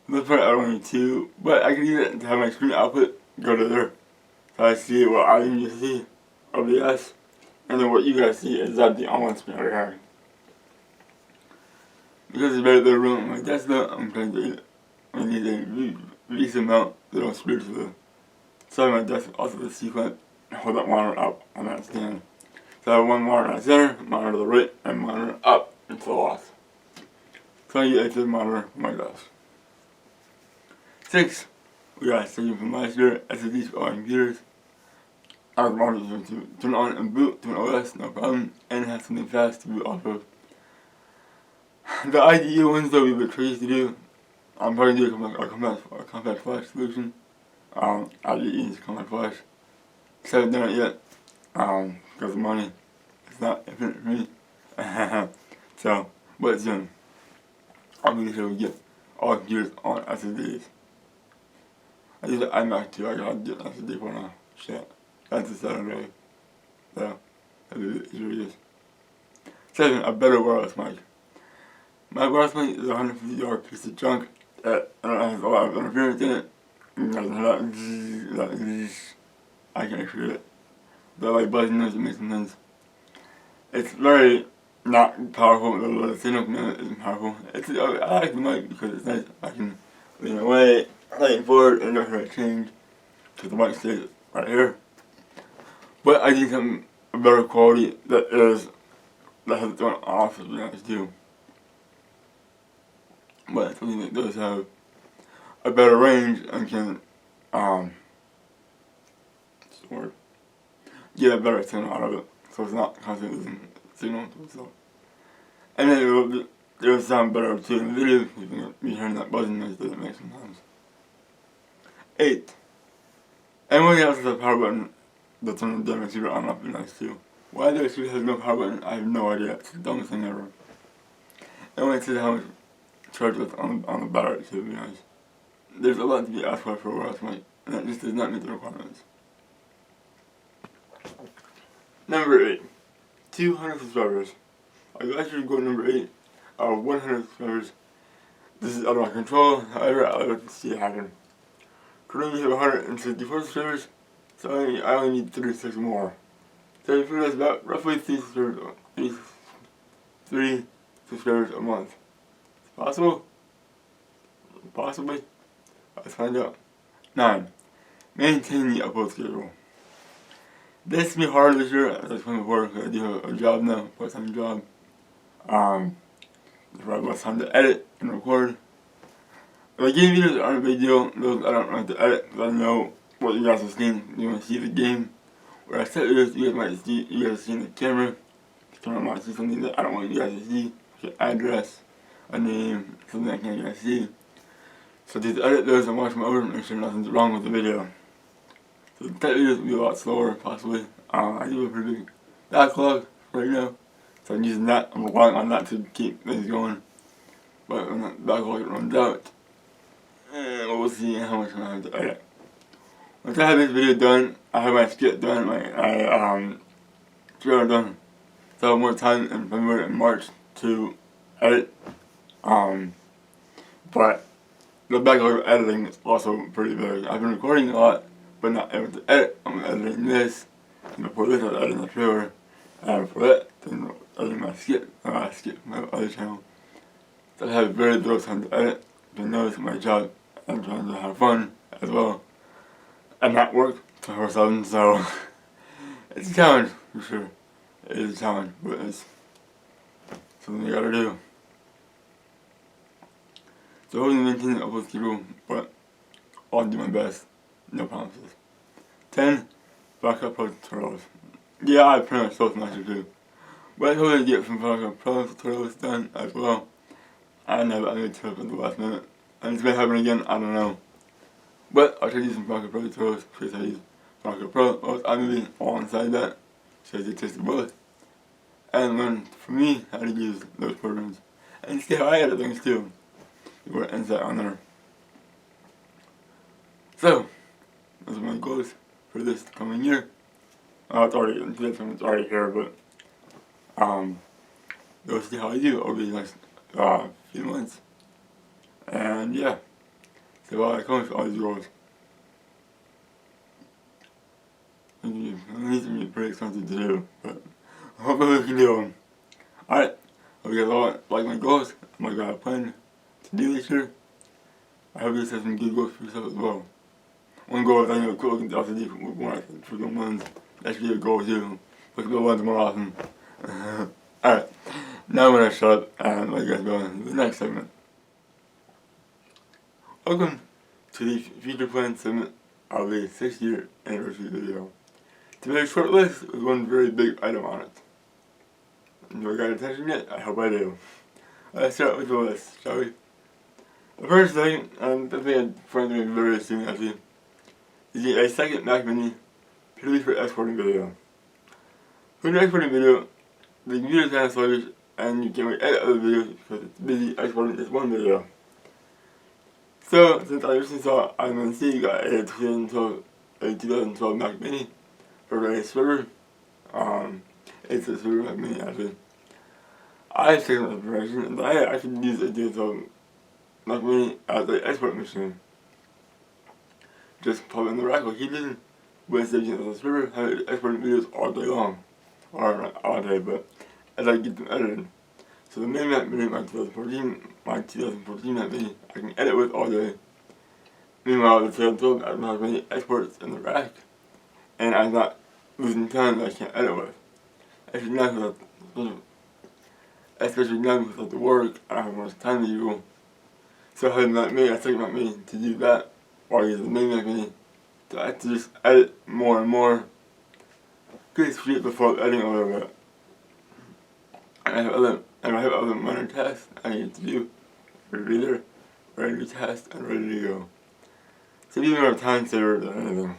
This part I don't need 2, but I can use it to have my screen output go to there. So I see what I need to see OBS, and then what you guys see is that the online screen over here. Because it's very little room on my desk though, I'm trying to I need a decent amount that don't screw to the side of my desk, also the C-clamp, and hold that monitor up on that stand. So I have one monitor at the center, monitor to the right, and monitor up and to the left. So I get a 3rd monitor on my desk. 6. We got a section from last year, SSDs for all computers. I was wanting to turn on and boot to an OS, no problem, and have something fast to boot off of. The IDE ones though would be a bit crazy to do. I'm probably doing a compact flash solution. IDE is compact flash. Just haven't done it yet, because of money. It's not infinite for me. So, but soon. I'm pretty sure we get all computers on SSDs. I use the iMac too, I gotta get an SSD for now. Shit. That's the setting really. So, it really is. Second, a better wireless mic. My wireless mic is a $150 piece of junk that has a lot of interference in it. I can't hear it. But like buzzing noise, it makes some sense. It's very not powerful, the signal from it isn't powerful. I like the mic because it's nice. I can lean away, lean forward, and not hear it change. Because the mic stays right here. But I need something a better quality that has it on off, to be honest too. But something that does have a better range and can what's the word? Get a better signal out of it, so it's not constantly losing signal to itself. And then it will sound better too in the video, because you can be hearing that buzzing noise that it makes sometimes. 8. Anyone else has a power button that's on the damn receiver on up, be nice too. Why the receiver has no power button, I have no idea. It's the dumbest thing ever. Anyone says how much charge that's on the battery too, be nice. There's a lot to be asked for a wireless mic, and that just does not meet the requirements. Number 8. 200 subscribers. I actually go to number 8 out of 100 subscribers. This is out of my control, however, I like to see it happen. Currently we have 164 subscribers, so I only need 36 more. So you figure that's about roughly 3 subscribers a month. Is it possible? Possibly. Let's find out. 9. Maintain the upload schedule. This is me hard this year, as I explained before, because I do have a job now, part-time job. There's probably less time to edit and record. The game videos aren't a big deal. Those I don't like to edit, because I know what you guys have seen. You want to see the game. Where I set videos, you guys might see, you guys see the camera. The camera might see something that I don't want you guys to see. Like an address, a name, something I can't guys see. So to edit those and watch them over and make sure nothing's wrong with the video. So the tech videos will be a lot slower, possibly. I do a pretty big backlog right now. So I'm using that, I'm relying on that to keep things going. But when that backlog runs out, we'll see how much I'm going to have to edit. Once I have this video done, I have my skit done, my trailer done. So I have more time in February and March to edit. But the backlog of editing is also pretty big. I've been recording a lot, but not able to edit. I'm editing this, and before this I was editing the trailer, and before that, then editing my skit my other channel. So I have very little time to edit, to notice my job, and trying to have fun as well. And not work 24/7, so it's a challenge for sure. It is a challenge, but it's something you gotta do. So I wasn't maintaining the upload schedule, but I'll do my best. No promises. 10. Backup Pro tutorials. Yeah, I pretty much sold last year too. But I totally get some Backup Pro tutorials done as well. I never I made tutorials at the last minute. And it's gonna happen again, I don't know. But I'll try to use some Backup Pro tutorials, show you how to use Backup Pro, or iMovie, all inside that. Show you the taste of both. And learn from me how to use those programs. And see how I edit things too. More insight on there. So, those are my goals for this coming year. It's already here, but we'll see how I do over the next few months. And yeah, so I accomplish all these goals. These are pretty expensive to do, but hopefully we can do them. Alright, hope you guys all like my goals. I'm gonna have a plan to do this year. I hope you guys have some good goals for yourself as well. One goal is I know cool the LCD with more freaking ones. That should be a goal too. Look at the ones more often. Alright, now I'm gonna shut up and let you guys go on to the next segment. Welcome to the feature plan segment of the 6-year anniversary video. Today's short list is one very big item on it. Do I got attention yet? I hope I do. Let's start with the list, shall we? The first thing, and the thing I'm trying to do very soon actually, is get a second Mac Mini purely for exporting video. When you're exporting video, the computer is kind of sluggish and you can't really edit other videos because it's busy exporting this one video. So, since I recently saw IMNC got a 2012 Mac Mini for a server, it's a server Mac Mini actually. I took some information and I actually use a 2012 Mac Mini as an export machine. Just plug it in the rack like he did, with the as a server, have it exporting videos all day long. Or not all day, but as I get them edited. So the main Mac Mini, my 2014 Mac Mini, I can edit with all day. Meanwhile, the 2012 Mac Mini exports in the rack, and I'm not losing time that I can't edit with. Especially now because of the work, I don't have much time to do. So having Mac Mini, I take Mac Mini to do that, while using the main Mac Mini. So I have to just edit more and more. Get straight before editing a little bit. And I have other minor tasks I need to do. Ready to test, and ready to go. So these are a time saver than anything.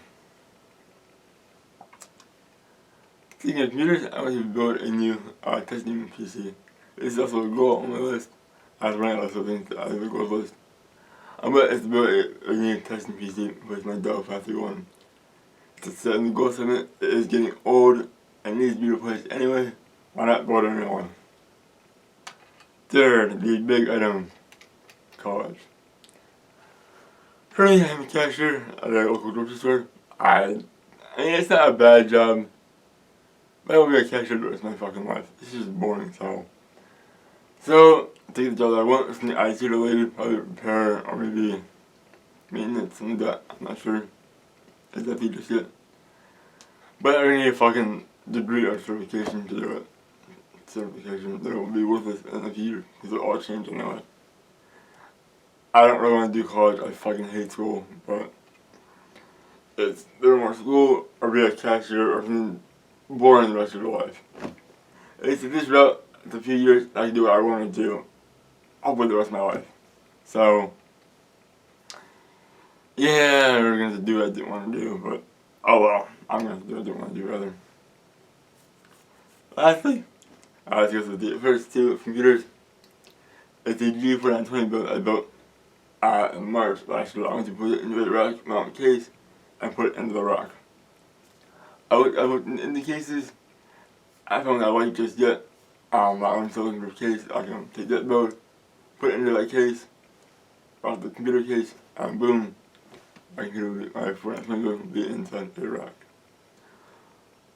Speaking of computers, I want to build a new testing PC. This is also a goal on my list. I was running lots of things out of the goals list. I'm going to build a new testing PC with my Dell 531. It's set in the goal segment. It is getting old and needs to be replaced anyway. Why not build a new one? Third, the big item, college. Currently, I'm a cashier at a local grocery store. I mean, it's not a bad job, but I won't be a cashier the rest of my fucking life. It's just boring as hell. So, I take the job that I want. It's something IT related, probably repair or maybe maintenance, something like that. I'm not sure exactly just yet. But I need a fucking degree or certification to do it. Certification that will be worthless in the future because it'll all change anyway. I don't really want to do college. I fucking hate school, but it's either more school or be a cashier or something boring the rest of your life. At least if this route, it's a few years, I can do what I want to do. Hopefully the rest of my life. So, yeah, we're going to do what I didn't want to do, but oh well, I'm going to do what I didn't want to do rather. Lastly, let's go to the first two computers. It's the GB DDR2 build I built in March last year. I want to put it into the rack mount case and put it into the rack. I looked in the cases. I found that I like just yet. I'm still looking for a case. I can take that build, put it into that case, off the computer case, and boom, my computer, my 420 will be inside the rack.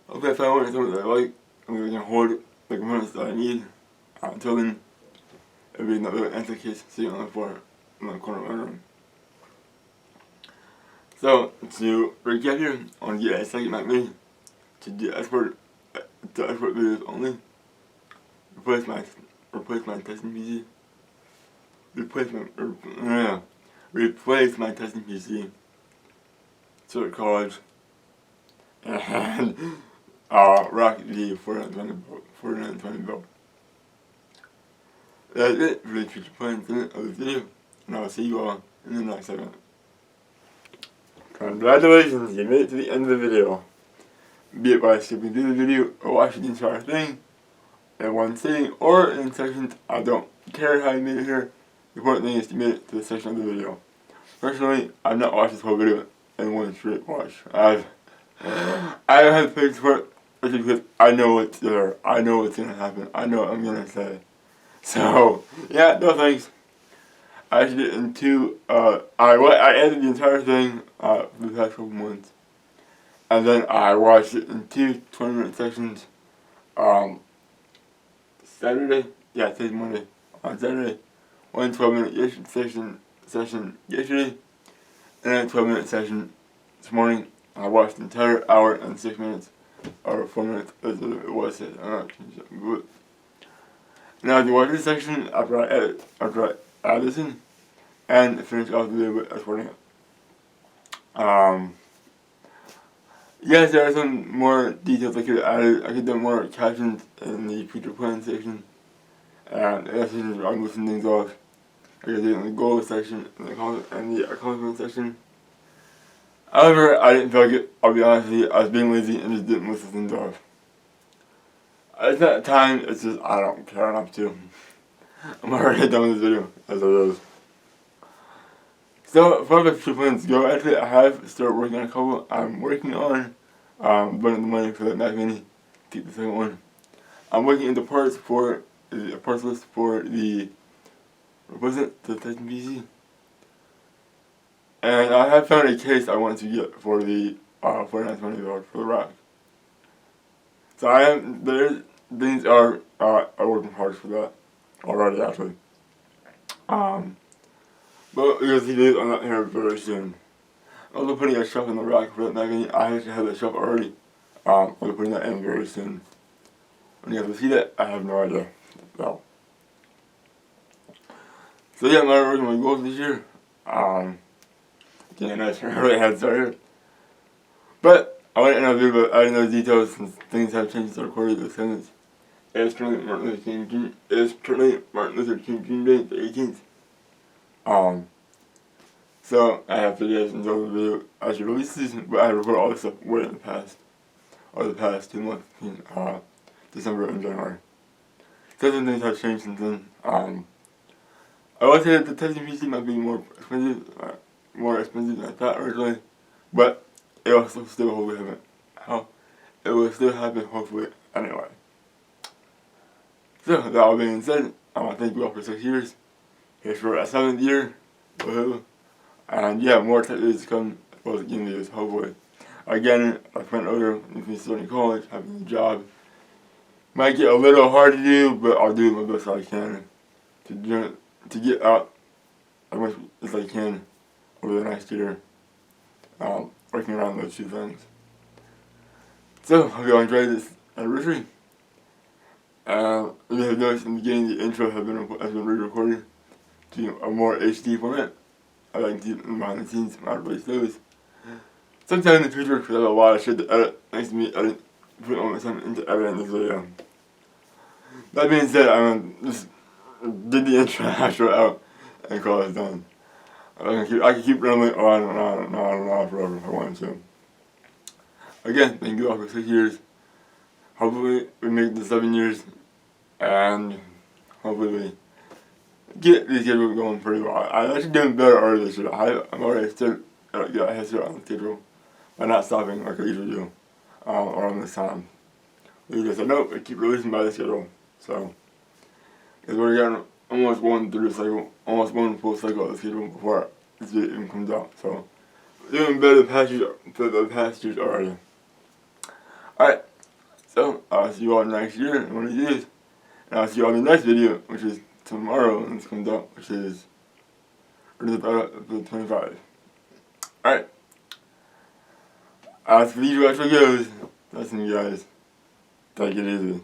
Okay, if I want something that I like, I'm going to hold the components that I need. Until then, it'll be another answer case sitting on the floor in the corner of my room. So, to recap here, I want to get a second Mac Mini to export videos only. Replace my testing PC. Replace my testing PC. Start college. And rock the 4920 build. That's it for the future plans of this video, and I will see you all in the next segment. Congratulations, you made it to the end of the video. Be it by skipping through the video or watching the entire thing in one sitting or in sections, I don't care how you made it here. The important thing is you made it to the section of the video. Personally, I've not watched this whole video in one straight watch. I don't have the patience for it, because I know what's there. I know what's gonna happen. I know what I'm gonna say. So, yeah, no thanks. I did it in two, I edited the entire thing for the past couple months. And then I watched it in two 20-minute sections, Saturday, yeah, today's Monday, on Saturday, one 12-minute session yesterday, and then a 12-minute session this morning. I watched the entire hour and 6 minutes, or 4 minutes, as it was, I'm not sure. Now, to watch this section after I add this in, and finish off the video by exporting it. Yes, there are some more details I could add. I could do more captions in the future plan section. And that's just I'm listing things off. I could do it in the goal section and the accomplishment section. However, I didn't feel like it. I'll be honest with you, I was being lazy and just didn't list things off. It's not time, it's just I don't care enough to. I'm already done with this video, as it is. So, for the future plans go, actually I have started working on a couple. I'm working on burning the money for that Mac Mini. Take the second one. I'm looking into parts for the parts list for the replacement to the Titan PC. And I have found a case I want to get for the $49.20 for the rack. So things are working hard for that already actually. But you'll see this on that here very soon. I'm also putting a shelf in the rack for that Mac Mini. I actually have that shelf already. I'll be putting that in very soon. When you guys will see that, I have no idea. So yeah, I'm working on my goals this year. Getting a nice early head start. But I want to end up video about adding those details since things have changed since I recorded this sentence. It's currently Martin Luther King Jr. Day, the 18th. So I have 3 days until the video actually releases, but I have recorded all this stuff way in the past. Or the past 2 months, December and January. So some things have changed since then. I would say that the testing PC might be more expensive than I thought originally, but it will still hopefully happen. It will still happen hopefully anyway. So that all being said, I want to thank you all for 6 years. Here's for a 7th year. Woohoo! And yeah, more tech videos to come as well as game videos, hopefully. Again, like I went earlier, with me starting college, having a job. Might get a little hard to do, but I'll do my best I can to get out as much as I can over the next year, working around those 2 things. So, hope you all enjoyed this anniversary. You may have noticed in the beginning the intro has been re-recorded to a more HD format. I like to keep them behind the scenes when I release those. Sometime in the future, because I have a lot of shit to edit, thanks to me putting all my time into editing this video. That being said, I'm gonna just did the intro and outro out and call it done. I can keep rambling on and on and on and on forever if I wanted to. Again, thank you all for 6 years. Hopefully we make it to 7 years, and hopefully we get the schedule going pretty well. I'm actually doing better already this year. I'm already started get a head start on the schedule by not stopping like I usually do around this time. We just said nope, we keep releasing by the schedule. So, because we're getting almost one through the cycle, almost one full cycle of the schedule before this video even comes out. So, we're doing better the past years already. Alright, so I'll see you all next year in one of these. And I'll see you all in the next video, which is tomorrow when this comes out, which is episode 25. Alright. As for the usual goes, listen you guys, take it easy.